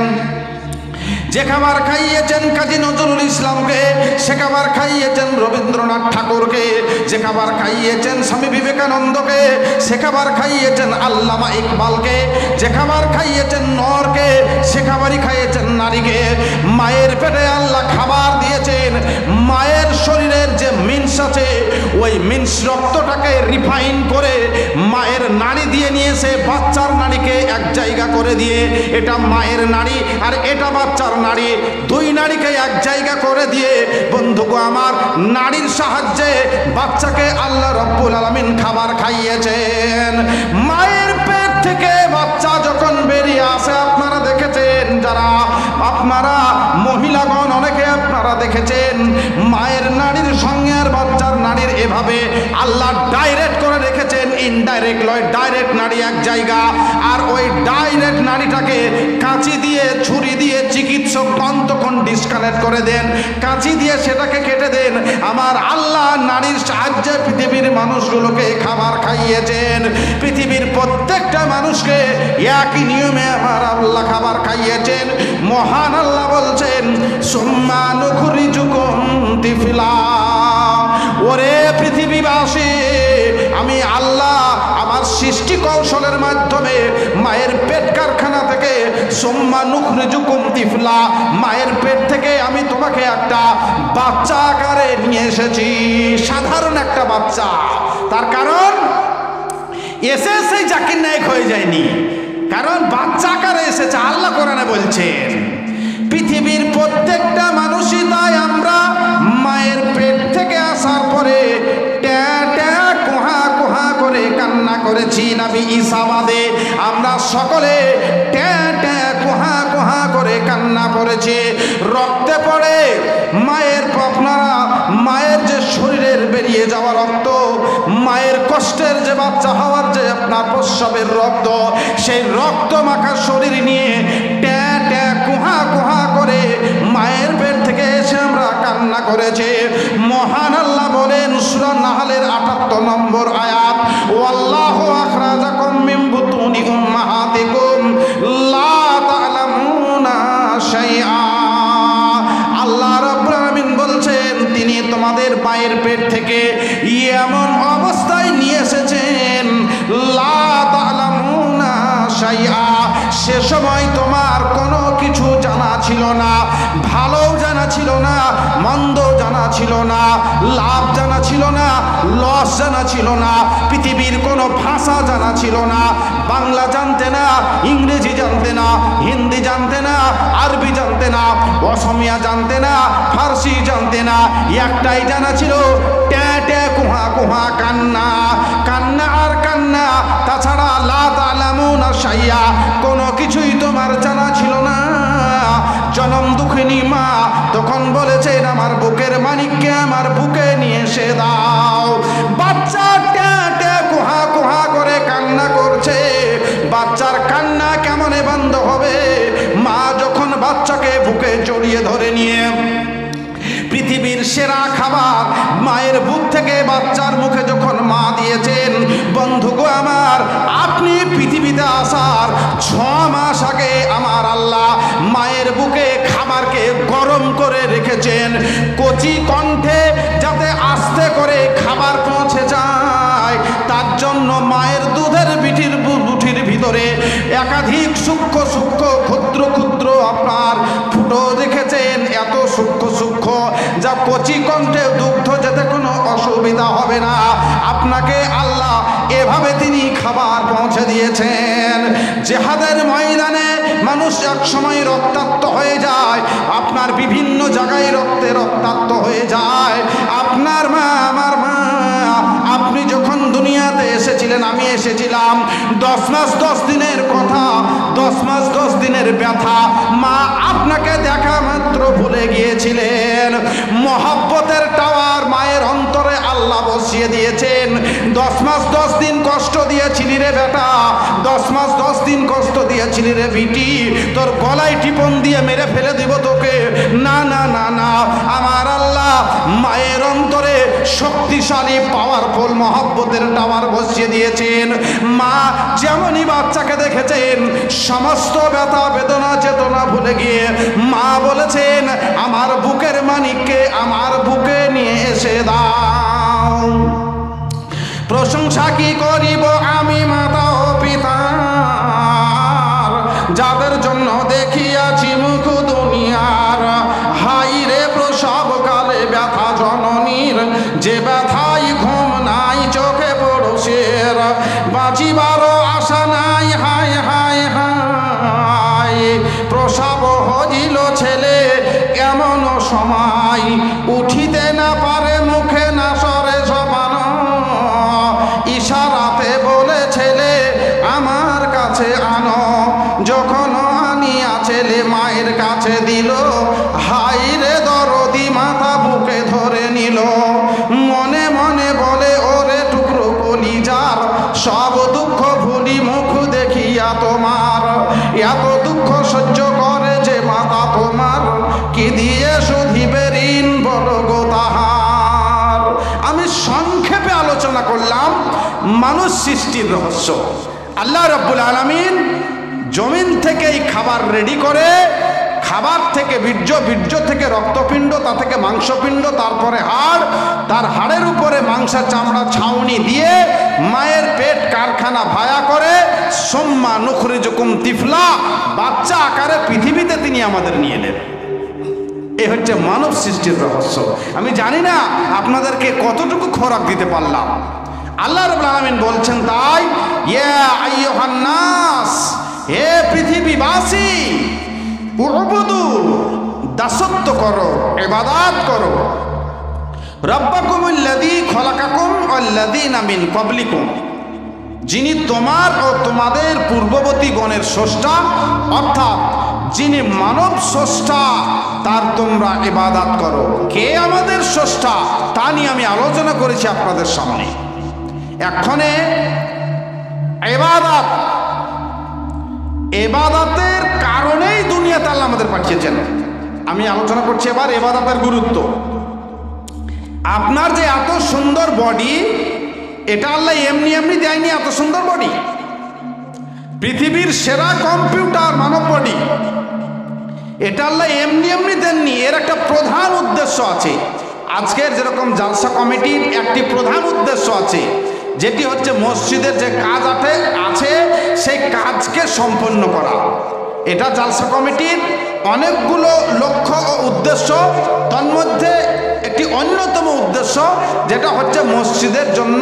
যে খাবার খাইয়েছেন কাজী নজরুল ইসলামকে, সে খাবার খাইয়েছেন রবীন্দ্রনাথ ঠাকুরকে, যে খাবার খাইয়েছেন স্বামী বিবেকানন্দকে, সে খাবার খাইয়েছেন আল্লামা ইকবালকে, যে খাবার খাইয়েছেন নরকে, সে খাবারই খাইয়েছেন নারীকে। মায়ের পেটে আল্লাহ খাবার দিয়েছেন। মায়ের শরীরের যে মিন্স আছে, ওই মিন্স রক্তটাকে রিফাইন করে মায়ের নাড়ি দিয়ে নিয়েছে, বাচ্চার নাড়িকে এক জায়গা করে দিয়ে, এটা মায়ের নাড়ি আর এটা বাচ্চার নাড়ি, দুই নাড়িকে এক জায়গা করে দিয়ে বন্ধুগো আমার, নাড়ির সাহায্যে বাচ্চাকে আল্লাহ রাব্বুল আলামিন খাবার খাইয়েছেন। মায়ের পেট থেকে বাচ্চা যখন বেরিয়ে আসে, আপনারা দেখেছেন, যারা আপনারা মহিলাগণ অনেকে আপনারা দেখেছেন, মায়ের নাড়ির সঙ্গে আর বাচ্চার নাড়ির এভাবে আল্লাহ ডাইরেক্ট করে রেখেছেন। ইনডাইরেক্ট লয়, ডাইরেক্ট নাড়ি এক জায়গা, আর ওই ডাইরেক্ট নাড়িটাকে কাঁচি দিয়ে ছুরি দিয়ে চিকিৎসক কতক্ষণ ডিসকানেক্ট করে দেন, কাঁচি দিয়ে সেটাকে কেটে দেন। আমার আল্লাহ নারীর সাহায্যে পৃথিবীর মানুষগুলোকে খাবার খাইয়েছেন। পৃথিবীর প্রত্যেকটা মানুষকে একই নিয়মে আমার আল্লাহ খাবার খাইয়েছেন। মহান আল্লাহ বলছেন সুম্মা নুখরিজুকুম তিফলা। ওরে পৃথিবীবাসী, আমি আল্লাহ আমার সৃষ্টি কৌশলের মাধ্যমে মায়ের পেট কারখানা থেকে সুম্মা নুখরিজুকুম তিফলা, মায়ের পেট থেকে আমি তোমাকে একটা বাচ্চা আকারে নিয়ে এসেছি, সাধারণ একটা বাচ্চা। তার কারণ এসে সেই জাকির নায়ক হয়ে যায়নি, কারণ বাচ্চা আকারে এসেছে। আল্লাহ কোরআনে বলছেন পৃথিবীর প্রত্যেকটা মানুষই তাই আমরা মায়ের পেট থেকে আসার পরে ট্যা ট্যা কুহা কুহা করে কান্না করেছি। নবী ঈসা বাদে আমরা সকলে ট্যা ট্যা কুহা কুহা করে কান্না করেছি। রক্তে পড়ে মায়ের, আপনারা মায়ের যে শরীরের বেরিয়ে যাওয়া রক্ত, মায়ের কষ্টের যে বাচ্চা হওয়ার যে আপনার প্রস্রাবের রক্ত, সেই রক্ত মাখা শরীর নিয়ে ট্যা ট্যা কুহা কুহা করে মায়ের পেট থেকে এসে আমরা কান্না করেছি। মহান আল্লাহ বলেন সূরা নাহলের ৭৮ নম্বর আয়াত, ওয়াল্লাহু আখরাজাকুম মিন বুতুনি উম্মাহাতিকুম লা তা'লামুনা শাইআ। আল্লাহ রাব্বুল আলামিন বলছেন তিনি তোমাদের মায়ের পেট থেকে এমন অবস্থায় নিয়ে এসেছেন লা তা'লামুনা শাইআ, সে সময় তোমার কোনো কিছু জানা ছিল না, ভালো জানা ছিল না, মন্দ জানা ছিল না, লাভ জানা ছিল না, লস জানা ছিল না, পৃথিবীর কোনো ভাষা জানা ছিল না, বাংলা জানতে না, ইংরেজি জানতে না, হিন্দি জানতে না, আরবি জানতে না, অসমিয়া জানতে না, ফার্সি জানতে না, একটাই জানা ছিল ট্যা ট্যা কুহা কুহা কান্না, কান্না আর কান্না। তাছাড়া লা তা'লামুনা শাইআ, কোনো কিছুই তোমার জানা ছিল না। জনম দুঃখিনী মা তখন বলেছেন আমার বুকের মানিককে আমার বুকে নিয়ে এসে দাও। বাচ্চা ট্যা ট্যা কুহা কুহা করে কান্না করছে। বাচ্চার কান্না কেমনে বন্ধ হবে? মা যখন বাচ্চাকে বুকে জড়িয়ে ধরে নিয়ে পৃথিবীর সেরা খাবার মায়ের বুক থেকে বাচ্চার মুখে যখন মা দিয়েছেন, বন্ধুগো আমার, আপনি পৃথিবীতে আসার 6 মাস আগে আমার আল্লাহ মায়ের বুকে খাবারকে গরম করে রেখেছেন, কচি কণ্ঠে যাতে আস্তে করে খাবার পৌঁছে যায়। তার জন্য মায়ের দুধের বুটির ভিতরে একাধিক সূক্ষ্ম সূক্ষ্ম ক্ষুদ্র ক্ষুদ্র আপনার ফুটো রেখেছেন, এত সূক্ষ্ম সূক্ষ্ম যা কচি কণ্ঠে দুগ্ধ যেতে কোনো অসুবিধা হবে না। আপনাকে আল্লাহ এভাবে তিনি খাবার পৌঁছে দিয়েছেন। জিহাদের ময়দানে মানুষ এক সময় রক্তাক্ত হয়ে যায়, আপনার বিভিন্ন জায়গায় রক্তে রক্তাক্ত হয়ে যায়। আপনার মা, আমার মা, আপনি যখন দুনিয়াতে এসেছিলেন, আমি এসেছিলাম, 10 মাস 10 দিনের কথা, 10 মাস 10 দিনের ব্যথা মা আপনাকে দেখা মাত্র ভুলে গিয়েছিলেন। মহব্বতের টাওয়ার মায়ের অন্তরে আল্লাহ বসিয়ে দিয়েছেন। 10 মাস 10 দিন কষ্ট দিয়েছিলি রে বেটা, 10 মাস 10 দিন কষ্ট দিয়েছিলি রে বিটি, তোর গলায় টিপন দিয়ে মেরে ফেলে দিব তোকে। না না না না, আমার আল্লাহ মায়ের অন্তরে শক্তিশালী পাওয়ারফুল মহব্বতের টাওয়ার বসিয়ে দিয়েছেন। মা যেমনই বাচ্চাকে দেখেছেন, সমস্ত ব্যথা বেদনা চেতনা ভুলে গিয়ে মা বলেছেন আমার বুকের মানিককে আমার বুকে নিয়ে এসে দাও। প্রশংসা কি করিব আমি মাতা ও পিতার, যাদের জন্য দেখিয়াছি মুখ দুনিয়ার। হাই রে প্রসবকালে ব্যথা জননীর, যে ব্যথাই ঘুম নাই চোখে পড়শের, বাঁচিবারও আশা নাই। হায় হায় হায়, প্রসব হইল ছেলে এমন সময়, উঠিতে না পারে মুখে না সরে জবান, ইশারাতে বলে ছেলে আমার কাছে আনো। যখন আনিয়া ছেলে মায়ের কাছে দিল, হাই রে দরদি মাথা বুকে ধরে নিল। মনে মনে বলে ওরে টুকরো কলিজার মানুষ সৃষ্টির রহস্য। আল্লাহ রাব্বুল আলামিন জমিন থেকেই খাবার রেডি করে, খাবার থেকে বীর্য, বীর্য থেকে রক্তপিণ্ড, তা থেকে মাংসপিণ্ড, তারপরে হাড়, তার হাড়ের উপরে মাংসের চামড়া ছাউনি দিয়ে মায়ের পেট কারখানা ভায়া করে সুম্মা নুখরিজুকুম তিফলা, বাচ্চা আকারে পৃথিবীতে তিনি আমাদের নিয়ে এলেন। এ হচ্ছে মানব সৃষ্টির রহস্য। আমি জানি না আপনাদেরকে কতটুকু খোরাক দিতে পারলাম। আল্লাহ রাব্বুল আলামিন বলছেন তাই, ইয়া আইয়ুহান নাস, হে পৃথিবীবাসী, উবুদু, দাসত্ব করো, ইবাদত করো, রাব্বাকুমুল্লাযী খলাকাকুম ওয়াল্লাযীনা মিন ক্বাবলিকুম, যিনি তোমার ও তোমাদের পূর্ববর্তী গণের স্রষ্টা, অর্থাৎ যিনি মানব স্রষ্টা, তার তোমরা ইবাদত করো। কে আমাদের স্রষ্টা তা নিয়ে আমি আলোচনা করেছি আপনাদের সামনে। এক্ষণে ইবাদত, ইবাদতের কারণেই দুনিয়াতে আল্লাহ আমাদের পাঠিয়েছেন। আমি আলোচনা করছি এবার ইবাদতের গুরুত্ব। আপনার যে এত সুন্দর বডি, এটা আল্লাহ এমনি এমনি দেয়নি। এত সুন্দর বডি, পৃথিবীর সেরা কম্পিউটার মানব বডি, এটা আল্লাহ এমনি এমনি দেননি। এর একটা প্রধান উদ্দেশ্য আছে। আজকের যেরকম জালসা কমিটির একটি প্রধান উদ্দেশ্য আছে, যেটি হচ্ছে মসজিদের যে কাজ আছে সেই কাজকে সম্পন্ন করা। এটা জালসা কমিটির অনেকগুলো লক্ষ্য ও উদ্দেশ্য, তন্মধ্যে একটি অন্যতম উদ্দেশ্য যেটা হচ্ছে মসজিদের জন্য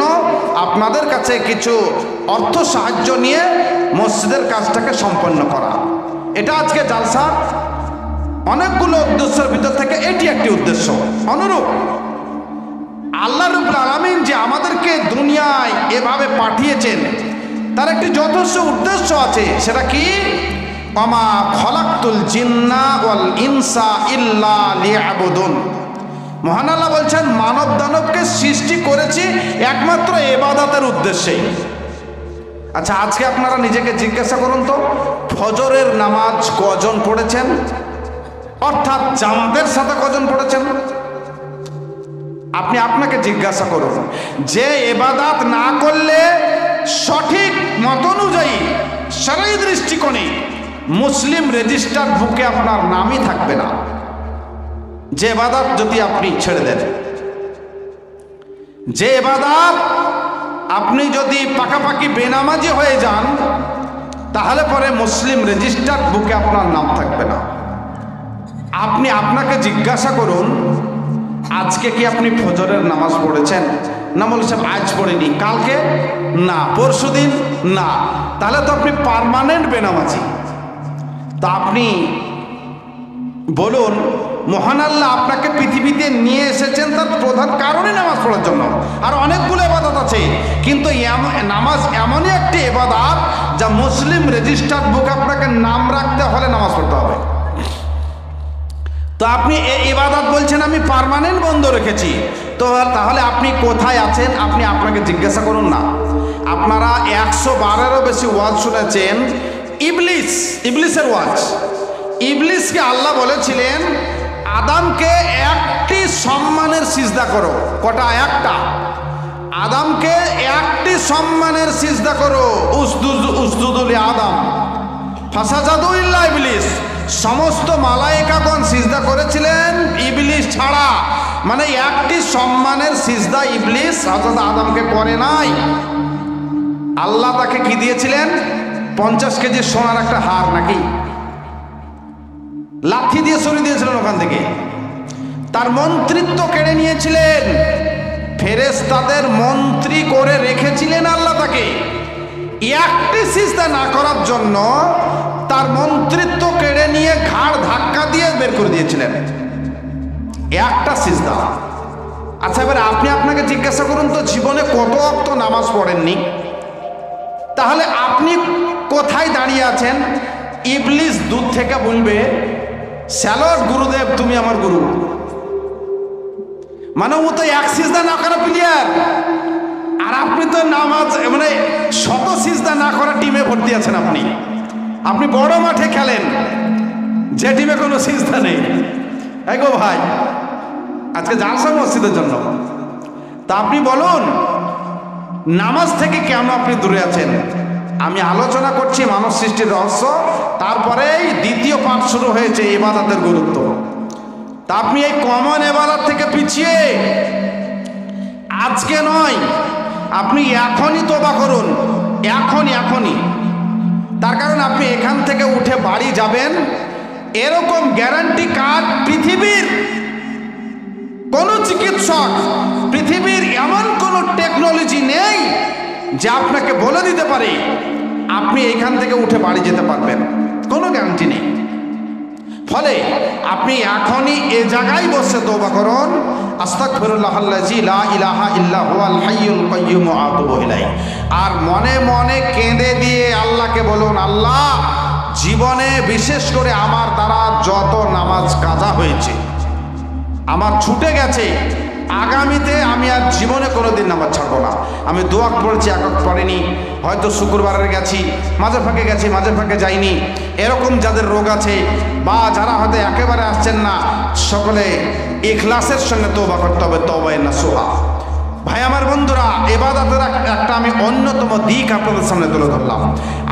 আপনাদের কাছে কিছু অর্থ সাহায্য নিয়ে মসজিদের কাজটাকে সম্পন্ন করা। এটা আজকে জালসা অনেকগুলো উদ্দেশ্যের ভিতর থেকে এটি একটি উদ্দেশ্য। অনুরূপ আল্লাহ রাব্বুল আলামিন যে আমাদেরকে দুনিয়ায় এভাবে পাঠিয়েছেন, তার একটি যথেষ্ট উদ্দেশ্য আছে। সেটা কি? ওমা খলাকতুল জিন্না ওয়াল ইনসা ইল্লা লিয়াবুদুন। মহান আল্লাহ বলছেন, মানব দানবকে সৃষ্টি করেছি একমাত্র ইবাদতের উদ্দেশ্যেই। আচ্ছা, আজকে আপনারা নিজেকে জিজ্ঞাসা করুন তো, ফজরের নামাজ কজন পড়েছেন? অর্থাৎ জামাতের সাথে কজন পড়েছেন? আপনি আপনাকে জিজ্ঞাসা করুন, যে ইবাদত না করলে সঠিক মত অনুযায়ী শরঈ দৃষ্টিকোণে মুসলিম রেজিস্টার বুকে আপনার নামই থাকবে না। যে ইবাদত যদি আপনি ছেড়ে দেন, যে ইবাদত আপনি যদি পাকাপাকি বেনামাজি হয়ে যান, তাহলে পরে মুসলিম রেজিস্টার বুকে আপনার নাম থাকবে না। আপনি আপনাকে জিজ্ঞাসা করুন, আজকে কি আপনি ফজরের নামাজ পড়েছেন? না, বলছেন আজ পড়িনি। কালকে? না। পরশুদিন? না। তাহলে তো আপনি পার্মানেন্ট বেনামাজি। তা আপনি বলুন, মহান আল্লাহ আপনাকে পৃথিবীতে নিয়ে এসেছেন তার প্রধান কারণে নামাজ পড়ার জন্য। আর অনেকগুলো ইবাদত আছে, কিন্তু নামাজ এমনই একটি ইবাদত যা মুসলিম রেজিস্টার্ড বুক আপনাকে নাম রাখতে হলে নামাজ পড়তে হবে। তো আপনি এই ইবাদত বলছেন আমি পার্মানেন্ট বন্ধ রেখেছি, তো তাহলে আপনি কোথায় আছেন? আপনি আপনাকে জিজ্ঞাসা করুন না। আপনারা 112-এরও বেশি ওয়াজ শুনেছেন ইবলিসের ওয়াজ। ইবলিসকে আল্লাহ বলেছিলেন, আদমকে একটি সম্মানের সিজদা করো। কটা? একটা। আদমকে একটি সম্মানের সিজদা করো। উসজুদুল আদম ফাসাজাদু ইল্লা ইবলিস। সমস্ত মালায়েকাগণ সিজদা করেছিলেন, ইবলিস ছাড়া। মানে একটি সম্মানের সিজদা ইবলিস হযরত আদমকে করে নাই। আল্লাহ তাকে কি দিয়েছিলেন? 50 কেজি সোনার একটা হার, নাকি লাঠি দিয়ে সরিয়ে দিয়েছিলেন ওখান থেকে। তার মন্ত্রিত্ব কেড়ে নিয়েছিলেন, ফেরেশতাদের মন্ত্রী করে রেখেছিলেন আল্লাহ তাকে। একটি সিজদা না করার জন্য তার মন্ত্রিত্ব কেড়ে নিয়ে ঘাড় ধাক্কা দিয়ে বের করে দিয়েছিলেন। একটা সিজদা। আচ্ছা, এবার আপনি আপনাকে জিজ্ঞাসা করুন তো, জীবনে কত ওয়াক্ত নামাজ পড়েননি? তাহলে আপনি কোথায় দাঁড়িয়ে আছেন? ইবলিস দূর থেকে বলবে, স্যালুট গুরুদেব, তুমি আমার গুরু। মানে ও তো এক সিজদা না করা প্লেয়ার, আর আপনি তো নামাজ মানে শত সিজদা না করা টিমে ভর্তি আছেন। আপনি বড় মাঠে খেলেন, যে টিমে কোনো সিজদা নেই। এই গো ভাই, আজকে জালসা মসজিদের জন্য। তা আপনি বলুন, নামাজ থেকে কেন আপনি দূরে আছেন? আমি আলোচনা করছি মানব সৃষ্টির রহস্য, তারপরেই দ্বিতীয় পাঠ শুরু হয়েছে ইবাদতের গুরুত্ব। তা আপনি এই কমন ইবাদত থেকে পিছিয়ে আজকে নয়, আপনি এখনই তওবা করুন, এখনই। তার কারণ আপনি এখান থেকে উঠে বাড়ি যাবেন, এরকম গ্যারান্টি কার্ড পৃথিবীর কোনো চিকিৎসক, পৃথিবীর এমন কোনো টেকনোলজি নেই যে আপনাকে বলে দিতে পারে আপনি এখান থেকে উঠে বাড়ি যেতে পারবেন, কোনো গ্যারান্টি নেই। ফলে আপনি এখনই এ জায়গায় বসে তওবা করুন, আস্তাগফিরুল্লাহাল্লাযী লা ইলাহা ইল্লা হুয়াল হাইয়ুল কাইয়্যুম ওয়া আতুবু ইলাইহি। আর মনে মনে কেঁদে দিয়ে আল্লাহকে বলুন, আল্লাহ, জীবনে বিশেষ করে আমার দ্বারা যত নামাজ কাজা হয়েছে, আমার ছুটে গেছে, আগামীতে আমি আর জীবনে কোনোদিন নামাজ ছাড়বো না। আমি দোয়া পড়েছি, একক পড়েনি, হয়তো শুক্রবারে গেছি, মাঝে ফাঁকে গেছি, মাঝে ফাঁকে যাইনি, এরকম যাদের রোগ আছে বা যারা হয়তো একেবারে আসছেন না, সকলে ইখলাসের সঙ্গে তওবা করতে হবে, তওবা নাসুহা। ভাই আমার বন্ধুরা, ইবাদতের একটা আমি অন্যতম দিক আপনাদের সামনে তুলে ধরলাম।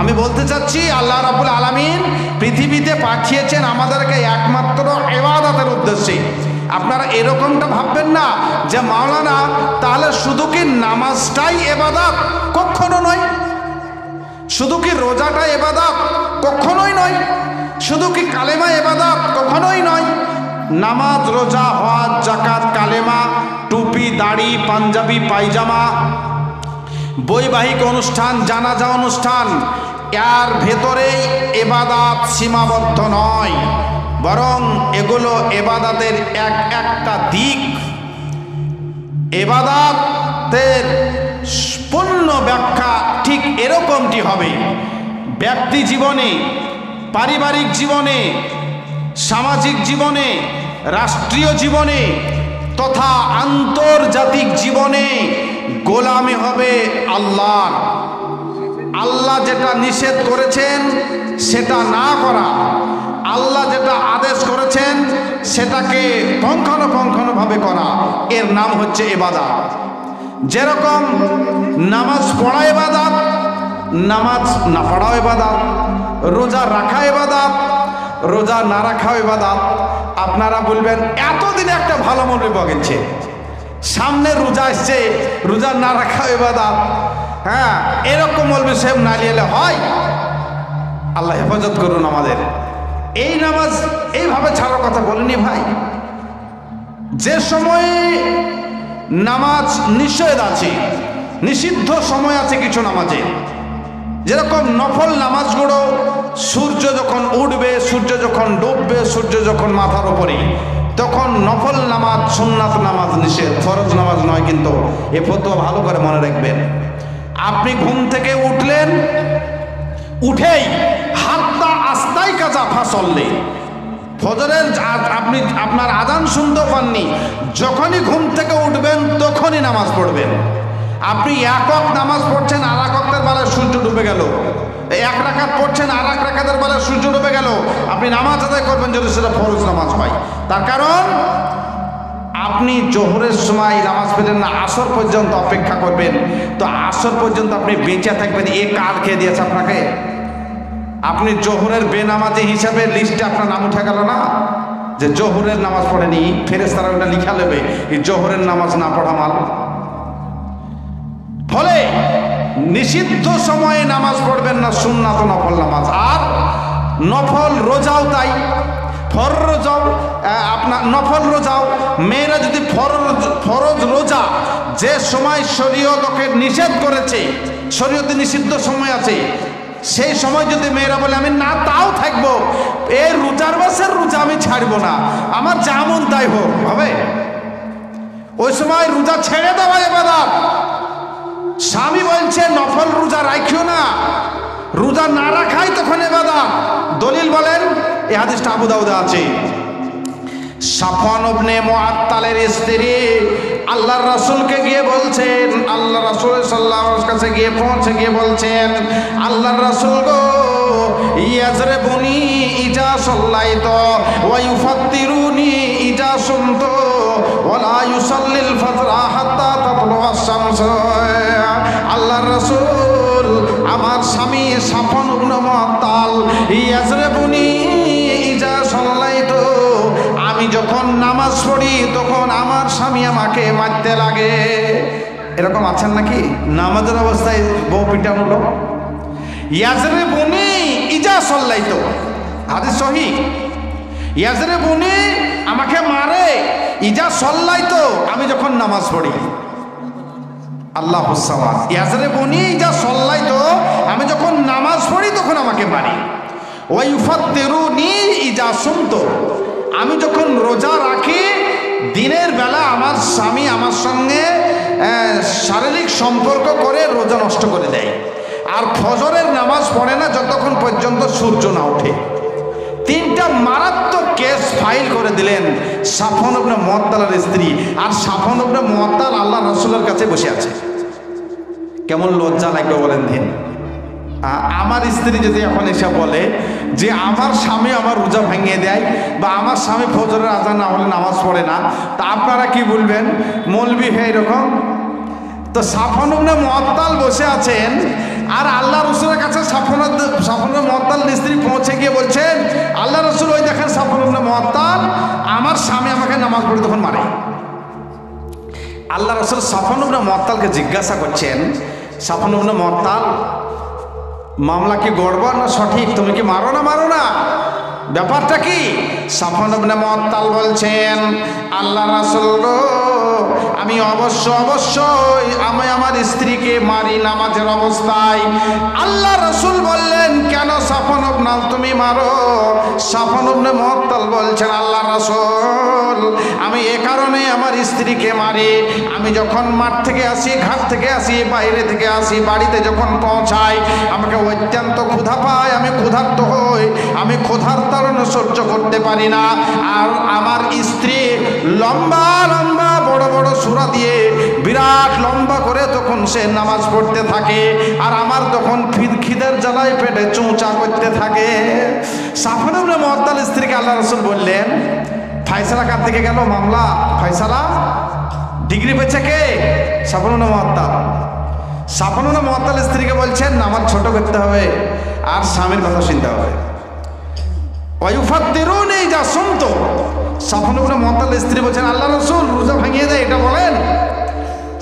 আমি বলতে চাচ্ছি, আল্লাহ রাব্বুল আলামিন পৃথিবীতে পাঠিয়েছেন আমাদেরকে একমাত্র ইবাদতের উদ্দেশ্যে। আপনারা এরকমটা ভাববেন না যে মাওলানা তাহলে শুধু কি নামাজটাই ইবাদত? কখনো নয়। শুধু কি রোজাটা ইবাদত? কখনোই নয়। শুধু কি কালেমা ইবাদত? কখনোই নয়। নামাজ, রোজা, হজ, যাকাত, কালেমা, টুপি, দাড়ি, পাঞ্জাবি, পায়জামা, বৈবাহিক অনুষ্ঠান, জানাজা অনুষ্ঠান, এর ভেতরেই ইবাদত সীমাবদ্ধ নয়, বরং এগুলো ইবাদতের একটা দিক। ইবাদতের পূর্ণ ব্যাখ্যা ঠিক এরকমটি হবে। ব্যক্তি জীবনে, পারিবারিক জীবনে, সামাজিক জীবনে, রাষ্ট্রীয় জীবনে তথা আন্তর্জাতিক জীবনে গোলামি হবে আল্লাহর। আল্লাহ যেটা নিষেধ করেছেন সেটা না করা, আল্লাহ যেটা আদেশ করেছেন সেটাকে পুঙ্খানুপুঙ্খভাবে করা, এর নাম হচ্ছে ইবাদত। যেরকম নামাজ পড়া ইবাদত, নামাজ না পড়াও ইবাদত, রোজা রাখা ইবাদত, রোজা না রাখাও ইবাদত। আপনারা বলবেন এতদিনে একটা ভালো মৌলবি বলেছে, সামনে রোজা আসছে, রোজা না রাখা ইবাদত। হ্যাঁ, এরকম মৌলবি সাহেব না নিলে হয়? আল্লাহ হেফাজত করুন আমাদের। এই নামাজ এইভাবে ছাড়ার কথা বলেনি ভাই। যে সময়ে নামাজ নিষেধ আছে, নিষিদ্ধ সময় আছে কিছু নামাজে, যেরকম নফল নামাজগুলো সূর্য যখন উঠবে, সূর্য যখন ডুববে, সূর্য যখন মাথার উপরে, তখন নফল নামাজ, সুন্নাত নামাজ নিষেধ, ফরজ নামাজ নয়। কিন্তু এ ফতোয়া ভালো করে মনে রাখবেন। আপনি ঘুম থেকে উঠলেন, উঠেই হাত্তা আস্তাই কাজা ফাসল্লে, ফজরের আপনি আপনার আজান শুনতে পাননি, যখনই ঘুম থেকে উঠবেন তখনই নামাজ পড়বেন। আপনি একক নামাজ পড়ছেন, আর এক ওয়াক্তের বেলায় সূর্য ডুবে গেল, এক রাকাত পড়ছেন, আর এক রাকাতের বেলায় সূর্য ডুবে গেল, আপনি নামাজ আদায় করবেন যদি সেটা ফরজ নামাজ হয়। তার কারণ আপনি জোহরের সময় নামাজ পেলেন না, আসর পর্যন্ত অপেক্ষা করবেন, তো আসর পর্যন্ত আপনি বেঁচে থাকবেন, এ কার খেয়ে দিয়েছে আপনাকে? আপনি জোহরের বেনামাজি হিসাবে লিস্টে আপনার নাম উঠে গেল না, যে জোহরের নামাজ পড়েনি, ফেরেশতারা ওটা লিখা নেবে এই জোহরের নামাজ না পড়া মাল। ফলে নিষিদ্ধ সময়ে নামাজ পড়বেন না, সুন্নাত নফল নামাজ। আর নফল রোজাও তাই, ফরজ রোজাও, আপনার নফল রোজাও। মেয়েরা যদি ফরজ রোজা যে সময় শরীয়তকে নিষেধ করেছে, শরীয়তে নিষিদ্ধ সময় আছে, সেই সময় যদি মেয়েরা বলে আমি না তাও থাকবো, এই রোজার মাসের রোজা আমি ছাড়বো না, আমার যেমন তাই হোক, হবে? ওই সময় রোজা ছেড়ে দেওয়া ইবাদত। স্বামী বলছে নফল রোজা রাখিও না, রোজা না রাখাই তখন ইবাদত। দলিল বলেন, এই হাদিসটা আবু দাউদে আছে। সাফওয়ান ইবনে মুআত্তালের স্ত্রী আল্লাহর রাসূলকে গিয়ে বলছেন, আল্লাহ রাসূল সাল্লাল্লাহু আলাইহি ওয়াসাল্লামের কাছে গিয়ে পৌঁছে গিয়ে বলছেন, আল্লাহর রাসূল গো, ইয়াজরিবুনি ইজা সাল্লাইতু ওয়া ইউফাত্তিরুনি ইজা সুমতু ওয়া লা ইউসাল্লিল ফাজরা হাত্তা তাতলুআ আশ-শামস। আল্লাহর রাসূল আমার স্বামী সাফন ইবনে মুআত্তাল ইয়াজরিবুনি ইজা সাল্লাইতু, আমি যখন নামাজ পড়ি তখন আমার স্বামী আমাকে মারতে লাগে। এরকম আছেন নাকি নামাজের অবস্থায় বউ পিটানো লোক? ইয়াজরিবুনি ইজা সাল্লাইতু, হাদিস সহিহ। ইয়াজরিবুনি আমাকে মারে, ইজা সাল্লাইতু আমি যখন নামাজ পড়ি। আল্লাহুস সামাদ। ইয়াজরিবুনি ইজা সাল্লাইতু আমি যখন নামাজ পড়ি তখন আমাকে মারে। ওয়া ইউফাত্তিরুনি ইজা সুমতু, আমি যখন রোজা রাখি দিনের বেলা আমার স্বামী আমার সঙ্গে শারীরিক সম্পর্ক করে রোজা নষ্ট করে দেয়, আর ফজরের নামাজ পড়ে না যতক্ষণ পর্যন্ত সূর্য না ওঠে। তিনটা মারাত্মক কেস ফাইল করে দিলেন সাফন ইবনে মুআত্তালের স্ত্রী। আর সাফন ইবনে মুআত্তাল আল্লাহ রাসূলের কাছে বসে আছে। কেমন লজ্জা লাগবে বলেন দিন। আমার স্ত্রী যদি এখন এসে বলে যে আমার স্বামী আমার রোজা ভাঙিয়ে দেয়, বা আমার স্বামী ফজরের আজান না হলে নামাজ পড়ে না, তা আপনারা কি বলবেন? মৌলবি হে এরকম। তো সাফন ইবনে মুআত্তাল বসে আছেন, আর আল্লাহ রসুলের কাছে সাফন ইবনে মুআত্তাল স্ত্রী পৌঁছে গিয়ে বলছেন, আল্লাহ রসুল ওই দেখেন সাফন ইবনে মুআত্তাল আমার স্বামী আমাকে নামাজ পড়ে তখন মারে। আল্লাহ রসুল সাফন ইবনে মুআত্তালকে জিজ্ঞাসা করছেন, সাফন ইবনে মুআত্তাল মামলা কি গড়বড় না সঠিক? তুমি কি মারো না মারো না? ব্যাপারটা কি? সাফন ইবনে মুআত্তাল বলছেন, আল্লাহ রাসূল গো, আমি অবশ্যই আমি আমার স্ত্রীকে মারি নামাজের অবস্থায়। আল্লাহ রাসূল বললেন, কেন সাফন ইবনে তুমি মারো? সাফন ইবনে মুআত্তাল বলছেন, আল্লাহ রাসূল আমি এ কারণে আমার স্ত্রীকে মারি, আমি যখন মাঠ থেকে আসি, ঘাট থেকে আসি, বাইরে থেকে আসি, বাড়িতে যখন পৌঁছাই আমাকে অত্যন্ত ক্ষুধা পায়, আমি ক্ষুধার্ত হই, আমি ক্ষুধার কারণে সহ্য করতে পারি না। আর আমার স্ত্রী লম্বা লম্বা বড় বড় সূরা দিয়ে বিরাট লম্বা করে তখন সে নামাজ পড়তে থাকে, আর আমার তখন খিদের জ্বালায় পেটে চৌচা করতে থাকে। সাফন ইবনে মুআত্তাল স্ত্রীকে আল্লাহ রাসূল বললেন, ফায়সালা কার দিকে গেল? মামলা ফায়সালা ডিগ্রি পেয়েছে কে? সাফন ইবনে মুআত্তাল। সাফন ইবনে মুআত্তাল স্ত্রীকে বলছেন, নামাজ ছোট করতে হবে আর স্বামীর কথা শুনতে হবে। ওয়ায়ুফাত্তিরুনি ইজা সুমতু, সাফন ইবনে মুআত্তাল স্ত্রী বলছেন, আল্লাহ রাসূল রোজা ভাঙিয়ে দেয় এটা বলেন?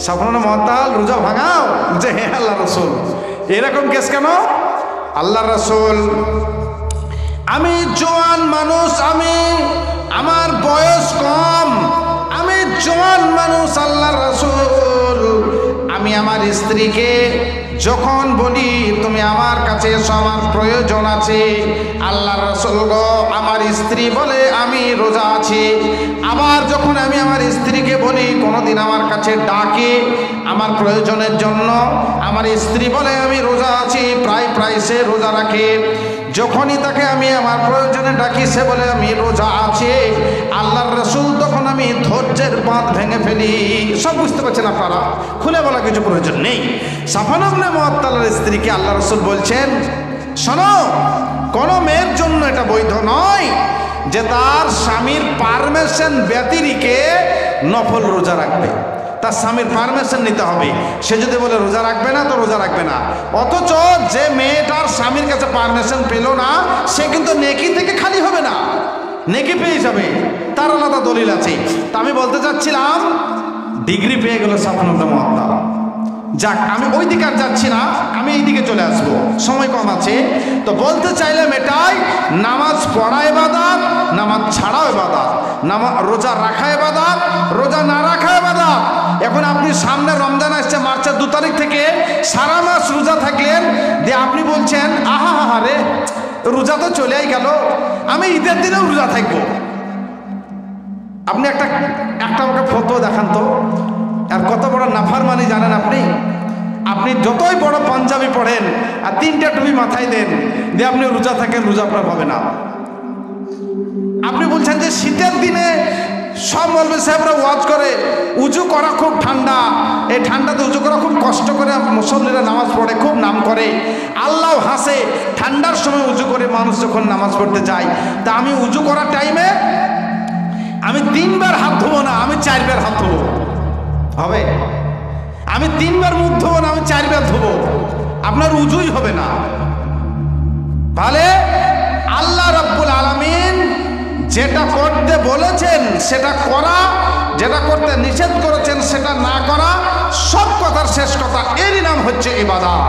সাফন ইবনে মুআত্তাল, রোজা ভাঙাও? যে হ্যাঁ আল্লাহ রাসূল। এরকম কেস কেন? আল্লাহ রাসূল আমি জওয়ান মানুষ, আমার বয়স কম, আমি জওয়ান মানুষ, আল্লাহ রাসূল আমি আমার স্ত্রীকে যখন বলি তুমি আমার কাছে এসো আমার প্রয়োজন আছে, আল্লাহ রাসূল গো আমার স্ত্রী বলে আমি রোজা আছি। আবার যখন আমি আমার স্ত্রীকে বলি কোনোদিন আমার কাছে ডাকে আমার প্রয়োজনের জন্য, আমার স্ত্রী বলে আমি রোজা আছি, প্রায় সে রোজা রাখে। যখনই তাকে আমি আমার প্রয়োজনে ডাকি সে বলে আমি রোজা আছি, আল্লাহর রাসূল তখন আমি ধৈর্যের বাঁধ ভেঙে ফেলি। সব বুঝতে পারছেন আপনারা, খুলে বলা কিছু প্রয়োজন নেই। সাফন ইবনে মুআত্তালের স্ত্রীকে আল্লাহ রাসূল বলছেন, শোনো, কোন মেয়ের জন্য এটা বৈধ নয় যে তার স্বামীর পারমিশন ব্যতিরেকে নফল রোজা রাখবে। তার স্বামীর পারমিশন নিতে হবে। সে যদি বলে রোজা রাখবে না তো রোজা রাখবে না। অথচ যে মেয়েটার স্বামীর কাছে পারমিশন পেল না সে কিন্তু নেকি থেকে খালি হবে না, নেকি পেয়ে যাবে, তার আলাদা দলিল আছে। তা আমি বলতে চাচ্ছিলাম ডিগ্রি পেয়ে গেল সাফন ইবনে মুআত্তাল। যাক, আমি ওই দিকে আর যাচ্ছি না, আমি এই দিকে চলে আসবো, সময় কম আছে। তো বলতে চাইলাম এটাই, নামাজ পড়া ইবাদত, নামাজ ছাড়াও ইবাদত, রোজা রাখা ইবাদত, রোজা না রাখা ইবাদত। এখন আপনি সামনে রমজান আসছে, মার্চের 2 তারিখ থেকে সারা মাস রোজা থাকলেন, দিয়ে আপনি বলছেন আহা হা রে রোজা তো চলেই গেল, আমি ঈদের দিনেও রোজা থাকবো। আপনি একটা আমাকে ফটো দেখান তো, আর কত বড় নাফরমানি জানেন আপনি? আপনি যতই বড় পাঞ্জাবি পড়েন আর 3টা টুপি মাথায় দেন, দিয়ে আপনি রোজা থাকেন, রোজা আপনার হবে না। আপনি বলছেন যে শীতের দিনে সব মৌলবি সাহেবরা ওয়াজ করে উজু করা খুব ঠান্ডা, এই ঠান্ডাতে উজু করা খুব কষ্ট করে মুসল্লিরা নামাজ পড়ে, খুব নাম করে, আল্লাহ হাসে। ঠান্ডার সময় উজু করে মানুষ যখন নামাজ পড়তে যায়, তা আমি উজু করার টাইমে আমি 3 বার হাত ধোবো না, আমি 4 বার হাত ধোবো, হবে? আমি 3 বার মুখ ধোবো না, আমি 4 বার ধোবো, আপনার উজুই হবে না। তাহলে আল্লাহ রাব্বুল আলামিন যেটা করতে বলেছেন সেটা করা, যেটা করতে নিষেধ করেছেন সেটা না করা, সব কথার শেষ কথা এরই নাম হচ্ছে ইবাদত।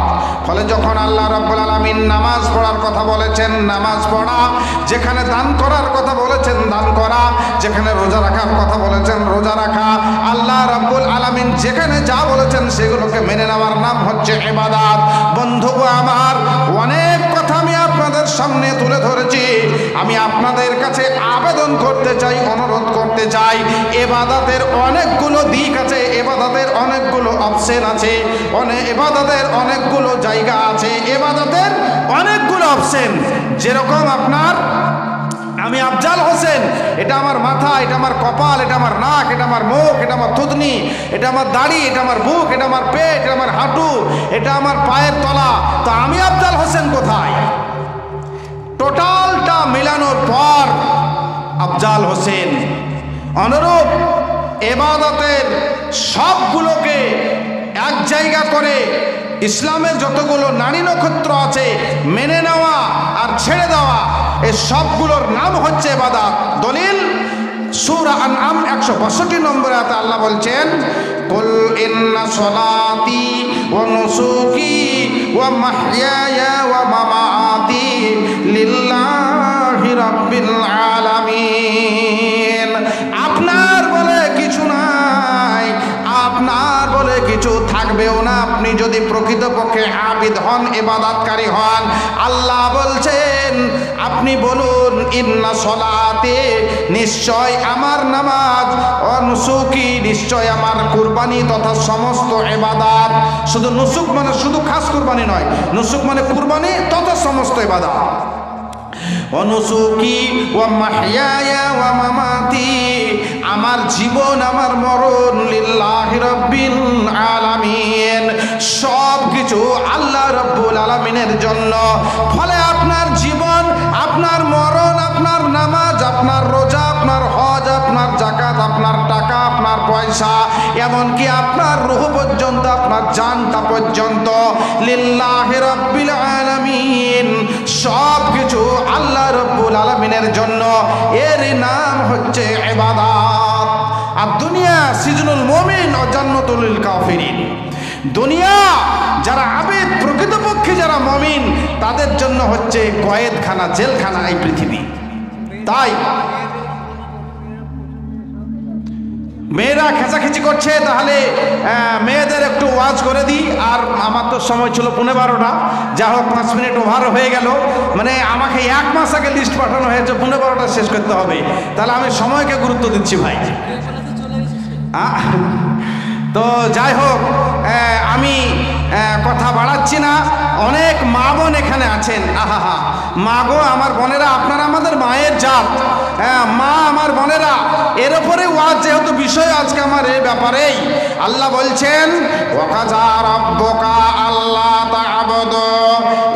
ফলে যখন আল্লাহ রাব্বুল আলামিন নামাজ পড়ার কথা বলেছেন নামাজ পড়া, যেখানে দান করার কথা বলেছেন দান করা, যেখানে রোজা রাখার কথা বলেছেন রোজা রাখা, আল্লাহ রাব্বুল আলামিন যেখানে যা বলেছেন সেগুলোকে মেনে নেওয়ার নাম হচ্ছে ইবাদত। বন্ধুগো আমার, অনেক কথা আমি আপনাদের সামনে তুলে ধরেছি। আমি আপনাদের কাছে আবেদন করতে চাই, অনুরোধ করতে চাই, ইবাদতের অনেকগুলো দিক আছে, ইবাদতের অনেকগুলো অপশন আছে, ইবাদতের অনেকগুলো জায়গা আছে, ইবাদতের অনেকগুলো অপশন। যেরকম আপনার আমি আফজাল হোসেন, এটা আমার মাথা, এটা আমার কপাল, এটা আমার নাক, এটা আমার মুখ, এটা আমার থুতনি, এটা আমার দাড়ি, এটা আমার বুক, এটা আমার পেট, এটা আমার হাঁটু, এটা আমার পায়ের তলা। তো আমি আফজাল হোসেন কোথায়? টোটালটা মিলানোর পর আফজাল হোসেন। অনুরূপ ইবাদতের সবগুলোকে এক জায়গা করে ইসলামের যতগুলো নারী নক্ষত্র আছে মেনে নেওয়া আর ছেড়ে দেওয়া, এই সবগুলোর নাম হচ্ছে ইবাদত। দলিল সূরা আনআম 162 নম্বরে আয়াতে আল্লাহ বলছেন, কুল ইন্না সলাতি ওয়া নুসুকি ওয়া মাহইয়ায়া ওয়া মামাতি লিল্লাহি রাব্বিল আলামিন। আপনার বলে কিছু নাই, আপনার বলে কিছু থাকবেও না, আপনি যদি প্রকৃতপক্ষে আবিদ হন, ইবাদতকারী হন। আল্লাহ বলছেন আপনি বলুন, ইন্না সলাতে, নিশ্চয় আমার নামাজ, ও নুসুকি, নিশ্চয় আমার কুরবানি তথা সমস্ত ইবাদত। শুধু নুসুক মানে শুধু খাস কুরবানি নয়, নুসুক মানে কুরবানি তথা সমস্ত ইবাদত। অনুসুকি ওয়া মাহইয়ায়া ওয়া মামাতি, আমার জীবন আমার মরণ লিল্লাহি রাব্বিল আলামিন, সব কিছু আল্লাহ রাব্বুল আলামিনের জন্য। ফলে আপনার জীবন, আপনার মরণ, আপনার নামাজ, আপনার রোজা, আপনার হজ, আপনার যাকাত, আপনার টাকা, আপনার পয়সা, এমনকি আপনার রূহ পর্যন্ত, আপনার জানটা পর্যন্ত লিল্লাহি রাব্বিল আলামিন, সব কিছু আল্লাহ রাব্বুল আলামিনের জন্য। এর নাম হচ্ছে ইবাদত। আর দুনিয়া সিজনুল মুমিন ও জান্নাতুল লিল কাফিরিন। দুনিয়া যারা আবেদ, প্রকৃতপক্ষে যারা মুমিন, তাদের জন্য হচ্ছে কয়েদখানা, জেলখানা এই পৃথিবী। তাই মেয়েরা খেঁচাখেঁচি করছে, তাহলে মেয়েদের একটু ওয়াজ করে দিই। আর আমার তো সময় ছিল 12:30, যা হোক 5 মিনিট ওভার হয়ে গেল। মানে আমাকে 1 মাস আগে লিস্ট পাঠানো হয়েছে 12:30 শেষ করতে হবে, তাহলে আমি সময়কে গুরুত্ব দিচ্ছি ভাই। তো যাই হোক, আমি কথা বাড়াচ্ছি না। অনেক মা বোন এখানে আছেন, আহা মা গো, আমার বোনেরা, আপনারা আমাদের মায়ের জাত, মা আমার বোনেরা, এর উপরে ওয়াজ যেহেতু বিষয় আজকে আমার এই ব্যাপারেই। আল্লাহ বলছেন, ওয়াকাযা রাব্বুকা আল্লা তা'বুদু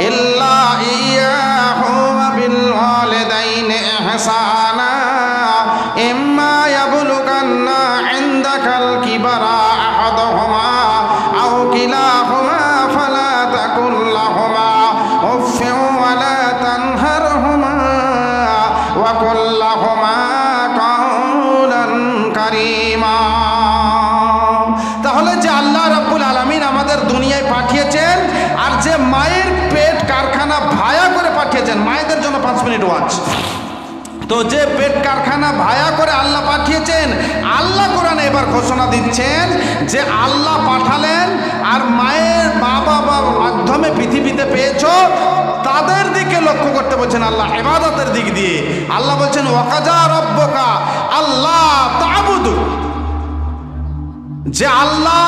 ইল্লা ইয়্যাহু ওয়া বিল ওয়ালিদাইনি ইহসানা ইম্মা ইয়াবলুগান্না ইনদাকাল কিবারা আহাদুহুমা আও কিলাহুমা ফালা তাকুল লাহুমা উফফিন ওয়া লা তানহারহুমা ওয়া কুল লাহুমা কাওলান কারীমা। তাহলে যে আল্লাহ রাব্বুল আলামিন আমাদের দুনিয়ায় পাঠিয়েছেন, আর যে মায়ের পেট কারখানা ভায়া করে পাঠিয়েছেন, মায়েদের জন্য 5 মিনিট ওয়াজ। তো যে পেট কারখানা ভায়া করে আল্লাহ পাঠিয়েছেন, আল্লাহ কোরআনে এবার ঘোষণা দিচ্ছেন যে আল্লাহ পাঠালেন, আর মায়ের বাবা মাধ্যমে পৃথিবীতে পেয়েছো, তাদের দিকে লক্ষ্য করতে বলছেন আল্লাহ, ইবাদতের দিক দিয়ে। আল্লাহ বলছেন, ওয়াকাযা রাব্বুকা আল্লাহ তা'বুদু, যে আল্লাহ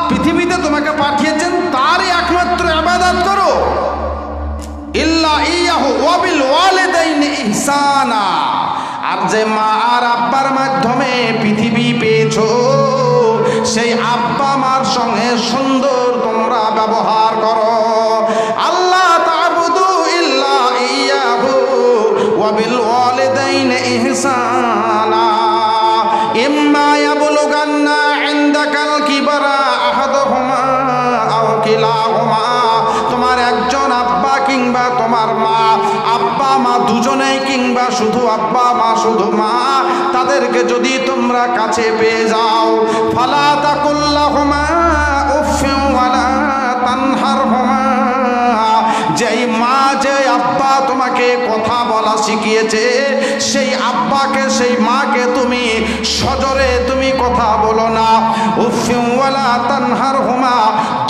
পৃথিবীতে তোমাকে পাঠিয়েছেন তারই একমাত্র ইবাদত করো। ইল্লা ইয়্যাহু ওয়া বিল ওয়ালিদাইনি ইহসানা, আর যে মা আর আব্বার মাধ্যমে পৃথিবী পেয়েছো, সেই আব্বা মার সঙ্গে সুন্দর তোমরা ব্যবহার করো। আল্লাহ তা'বুদু ইল্লা ইয়্যাহু ওয়া বিল ওয়ালিদাইনি ইহসানা ইম্মা ইয়াবলুগান্না ইনদাকাল কিবারা আহাদুহুমা কিংবা শুধু আব্বা মা, শুধু মা, তাদেরকে যদি তোমরা কাছে পেয়ে যাও, ফালা তাকুল্লাহুমা উফফিন ওয়ালা তানহারহুমা, যেই মা যে আব্বা তোমাকে কথা বলা শিখিয়েছে, সেই আব্বাকে সেই মাকে তুমি সজোরে তুমি কথা বলো না। উফফিন ওয়ালা তানহারহুমা,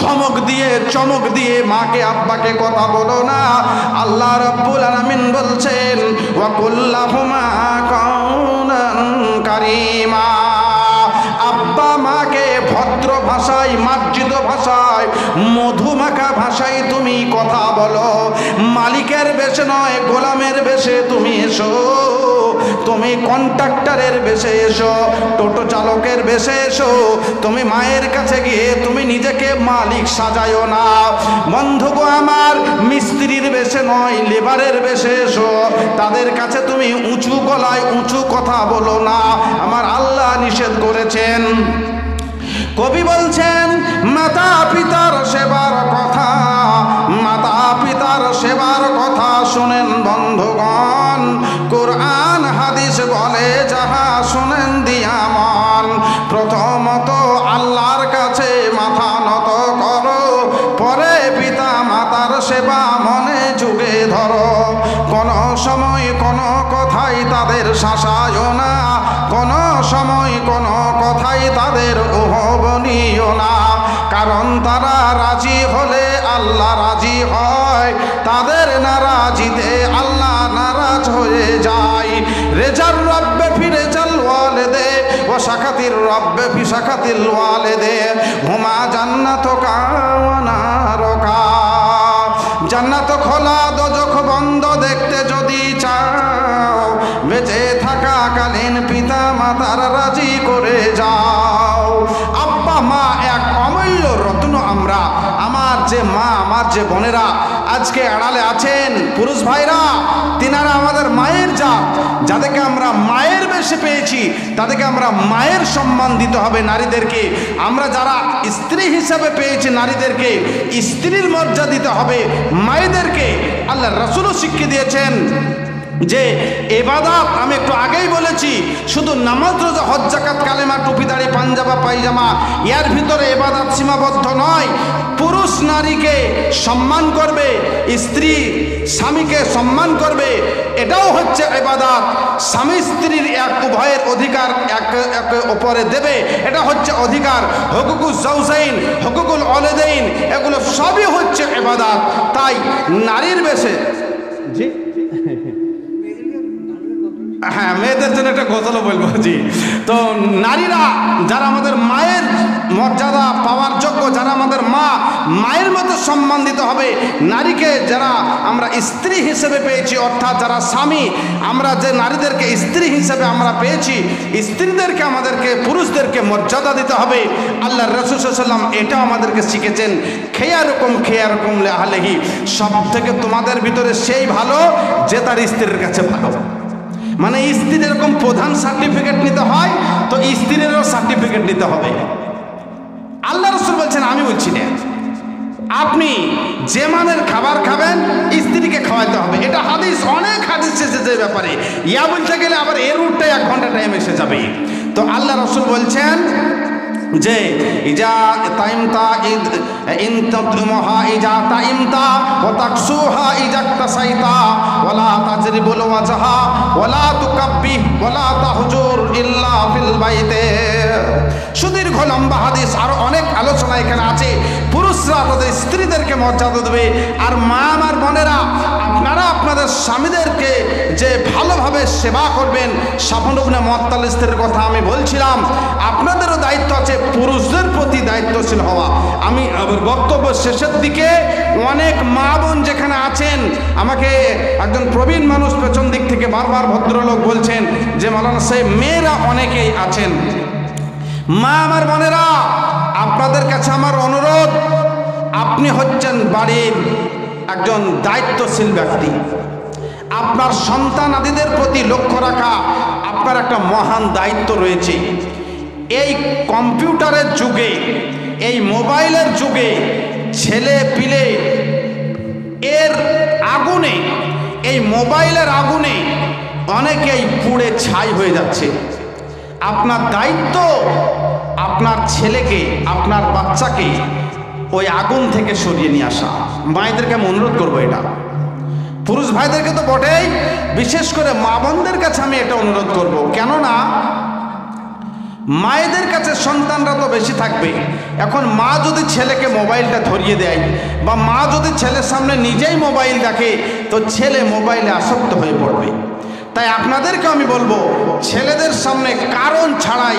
ধমক দিয়ে চমক দিয়ে মাকে আব্বাকে কথা বলো না। আল্লাহ রাব্বুল আলামিন বলছেন ওয়া কুল্লাহুমা কাওলান কারীমা, আব্বা মাকে ভদ্র ভাষায়, মার্জিত ভাষায়, মধুমাখা ভাষায় তুমি কথা বলো। মালিকের বেশে নয়, গোলামের বেশে তুমি এসো, তুমি কন্ট্রাক্টরের বেশে এসো, টোটো চালকের বেশে এসো, তুমি মায়ের কাছে গিয়ে তুমি নিজেকে মালিক সাজায়ও না। বন্ধুগো আমার, মিস্ত্রির বেশে নয়, লেবারের বেশে এসো, তাদের কাছে তুমি উঁচু গলায় উঁচু কথা বলো না, আমার আল্লাহ নিষেধ করেছেন। কবি বলছেন মাতা পিতার সেবার কথা, মাতা পিতার সেবার কথা শোনেন বন্ধুগণ, কোরআন হাদিস বলে যাহা শোনেন দিয়া মন। প্রথমত আল্লাহর কাছে মাথা নত করো, পরে পিতা মাতার সেবা মনে যুগে ধরো। কোনো সময় কোনো কথাই তাদের শাসায় না, কোনো সময় কোনো কথাই তাদের ওহবনীয় না, কারণ তারা রাজি হলে আল্লাহ রাজি হয়, তাদের নারাজিতে আল্লাহ নারাজ হয়ে যায়। রেজার রব্বে ফি রেজাল ওয়ালিদে ওয়া সাকাতির রব্বে ফি সাকাতিল ওয়ালিদে হুমা জান্নাতুকা ওয়া নারুকা। জান্নাত খোলা, দোজখ বন্ধ দেখতে যদি চাও, বেঁচে থাকাকালীন পিতা মাতার রাজি করে যাও। আব্বা মা এক অমূল্য রত্ন। আমরা, আমার যে মা, আমার যে বোনেরা আজকে আড়ালে আছেন, পুরুষ ভাইরা, তিনারা আমাদের মায়ের জাত, যাদেরকে আমরা মায়ের বেশে পেয়েছি, তাদেরকে আমরা মায়ের সম্মান দিতে হবে। নারীদেরকে আমরা যারা স্ত্রী হিসাবে পেয়েছি, নারীদেরকে স্ত্রীর মর্যাদা দিতে হবে। মায়েদেরকে আল্লাহ রাসূলও শিক্ষা দিয়েছেন যে ইবাদত, আমি একটু আগেই বলেছি, শুধু নামাজ, রোজা, হজ, যাকাত, কালেমা, টুপি, দাড়ি, পাঞ্জাবা, পায়জামা, এর ভিতরে ইবাদত সীমাবদ্ধ নয়। পুরুষ নারীকে সম্মান করবে, স্ত্রী স্বামীকে সম্মান করবে, এটাও হচ্ছে ইবাদত। স্বামী স্ত্রীর এক উভয়ের অধিকার একে অপরে দেবে, এটা হচ্ছে অধিকার। হুকুকুল জাওজাইন, হুকুকুল ওয়ালিদাইন, এগুলো সবই হচ্ছে ইবাদত। তাই নারীর বেশে, জি হ্যাঁ, মেয়েদের জন্য একটা গজলও বলবো। জি, তো নারীরা যারা আমাদের মায়ের মর্যাদা পাওয়ার যোগ্য, যারা আমাদের মা, মায়ের মতো সম্মান দিতে হবে। নারীকে যারা আমরা স্ত্রী হিসেবে পেয়েছি, অর্থাৎ যারা স্বামী, আমরা যে নারীদেরকে স্ত্রী হিসেবে আমরা পেয়েছি, স্ত্রীদেরকে আমাদেরকে, পুরুষদেরকে মর্যাদা দিতে হবে। আল্লাহ রাসূল সাল্লাল্লাহু আলাইহি ওয়াসাল্লাম এটা আমাদেরকে শিখেছেন, খেয়ারকম লিআহলিহি, সব থেকে তোমাদের ভিতরে সেই ভালো যে তার স্ত্রীর কাছে ভালো। মানে স্ত্রীর এরকম প্রধান সার্টিফিকেট নিতে হয়, তো স্ত্রীরও সার্টিফিকেট নিতে হবে। আল্লাহ রাসূল বলছেন, আমি বলছি না, আপনি যে মানের খাবার খাবেন স্ত্রীকে খাওয়াইতে হবে। এটা হাদিস, অনেক হাদিস এসেছে ব্যাপারে। ইয়া বলতে গেলে আবার এর উঠটাই 1 ঘন্টা টাইম এসে যাবে। তো আল্লাহ রাসূল বলছেন যে ইজা তাইমতা ইন তাদমুহা ইজা তাইমতা ওয়া তাকসুহা ইজা তাসাইতা ওয়ালা তাজরিবুল ওয়াজহা ওয়ালা তুকাব্বিহ ওয়ালা তাহজুর ইল্লা ফিল বাইতে। সুদীর্ঘ লম্বা হাদিস, আরো অনেক আলোচনা এখানে আছে। পুরুষরা তাদের স্ত্রীদেরকে মর্যাদা দেবে, আর মা আমার বোনেরা, আপনারা আপনাদের স্বামীদেরকে যে ভালোভাবে সেবা করবেন। সাফওয়ান ইবনে মুআত্তাল স্ত্রীর কথা আমি বলছিলাম, আপনাদেরও দায়িত্ব আছে পুরুষদের প্রতি দায়িত্বশীল হওয়া। আমি আমার বক্তব্য শেষের দিকে অনেক মা বোন যেখানে আছেন, আমাকে একজন প্রবীণ মানুষ পেছন দিক থেকে বারবার ভদ্রলোক বলছেন যে মাওলানা সাহেব, মেয়েরা অনেকেই আছেন। মা আমার বোনেরা, আপনাদের কাছে আমার অনুরোধ, আপনি হচ্ছেন বাড়ির একজন দায়িত্বশীল ব্যক্তি। আপনার সন্তানাদিদের প্রতি লক্ষ্য রাখা আপনার একটা মহান দায়িত্ব রয়েছে। এই কম্পিউটারের যুগে, এই মোবাইলের যুগে ছেলে পিলে এর আগুনে, এই মোবাইলের আগুনে অনেকেই পুড়ে ছাই হয়ে যাচ্ছে। আপনার দায়িত্ব আপনার ছেলেকে, আপনার বাচ্চাকে ওই আগুন থেকে সরিয়ে নিয়ে আসা। মায়েদেরকে আমি অনুরোধ করবো, এটা পুরুষ ভাইদেরকে তো বটেই, বিশেষ করে মা বোনদের কাছে আমি এটা অনুরোধ করব। কেননা মায়েদের কাছে সন্তানরা তো বেশি থাকবে। এখন মা যদি ছেলেকে মোবাইলটা ধরিয়ে দেয় বা মা যদি ছেলের সামনে নিজেই মোবাইল দেখে, তো ছেলে মোবাইলে আসক্ত হয়ে পড়বে। তাই আপনাদেরকে আমি বলবো, ছেলেদের সামনে কারণ ছাড়াই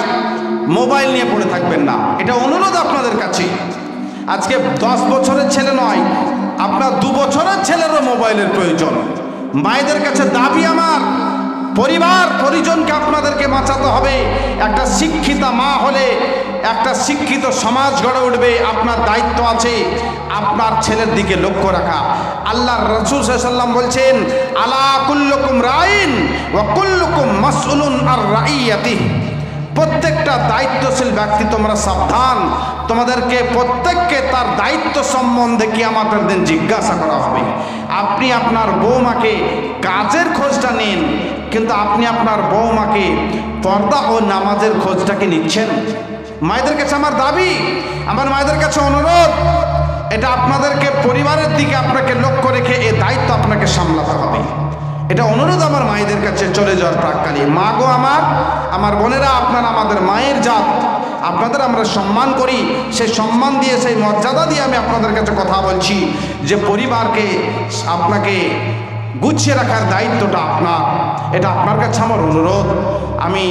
মোবাইল নিয়ে পড়ে থাকবেন না, এটা অনুরোধ আপনাদের কাছে। আজকে 10 বছরের ছেলে নয়, আপনার 2 বছরের ছেলেরও মোবাইলের প্রয়োজন। মায়েদের কাছে দাবি আমার, পরিবার পরিজনকে আপনাদেরকে বাঁচাতে হবে। একটা শিক্ষিতা মা হলে একটা শিক্ষিত সমাজ গড়ে উঠবে। আপনার দায়িত্ব আছে আপনার ছেলের দিকে লক্ষ্য রাখা। আল্লাহর রাসূল সাল্লাল্লাহু আলাইহি ওয়াসাল্লাম বলছেন, আলা কুল্লুকুম রাইন ওয়া কুল্লুকুম মাসউলুন আর রাইয়াতিহি। প্রত্যেকটা দায়িত্বশীল ব্যক্তি তোমরা সাবধান, তোমাদেরকে প্রত্যেককে তার দায়িত্ব সম্বন্ধে কিয়ামতের দিন জিজ্ঞাসা করা হবে। আপনি আপনার বৌমাকে কাজের খোঁজটা নিন, কিন্তু আপনি আপনার বৌমাকে পর্দা ও নামাজের খোঁজটাকে নিচ্ছেন? মায়েদের কাছে আমার দাবি, আমার মায়েদের কাছে অনুরোধ, এটা আপনাদেরকে পরিবারের দিকে আপনাকে লক্ষ্য রেখে এই দায়িত্ব আপনাকে সামলাতে হবে। এটা অনুরোধ আমার মায়েদের কাছে চলে যাওয়ার প্রাক্কালে। মা গো আমার বোনেরা, আপনারা আমাদের মায়ের জাত, আপনাদের আমরা সম্মান করি। সেই সম্মান দিয়ে, সেই মর্যাদা দিয়ে আমি আপনাদের কাছে কথা বলছি যে পরিবারকে আপনাকে গুছিয়ে রাখার দায়িত্বটা আপনার। এটা আপনার কাছে আমার অনুরোধ। আমি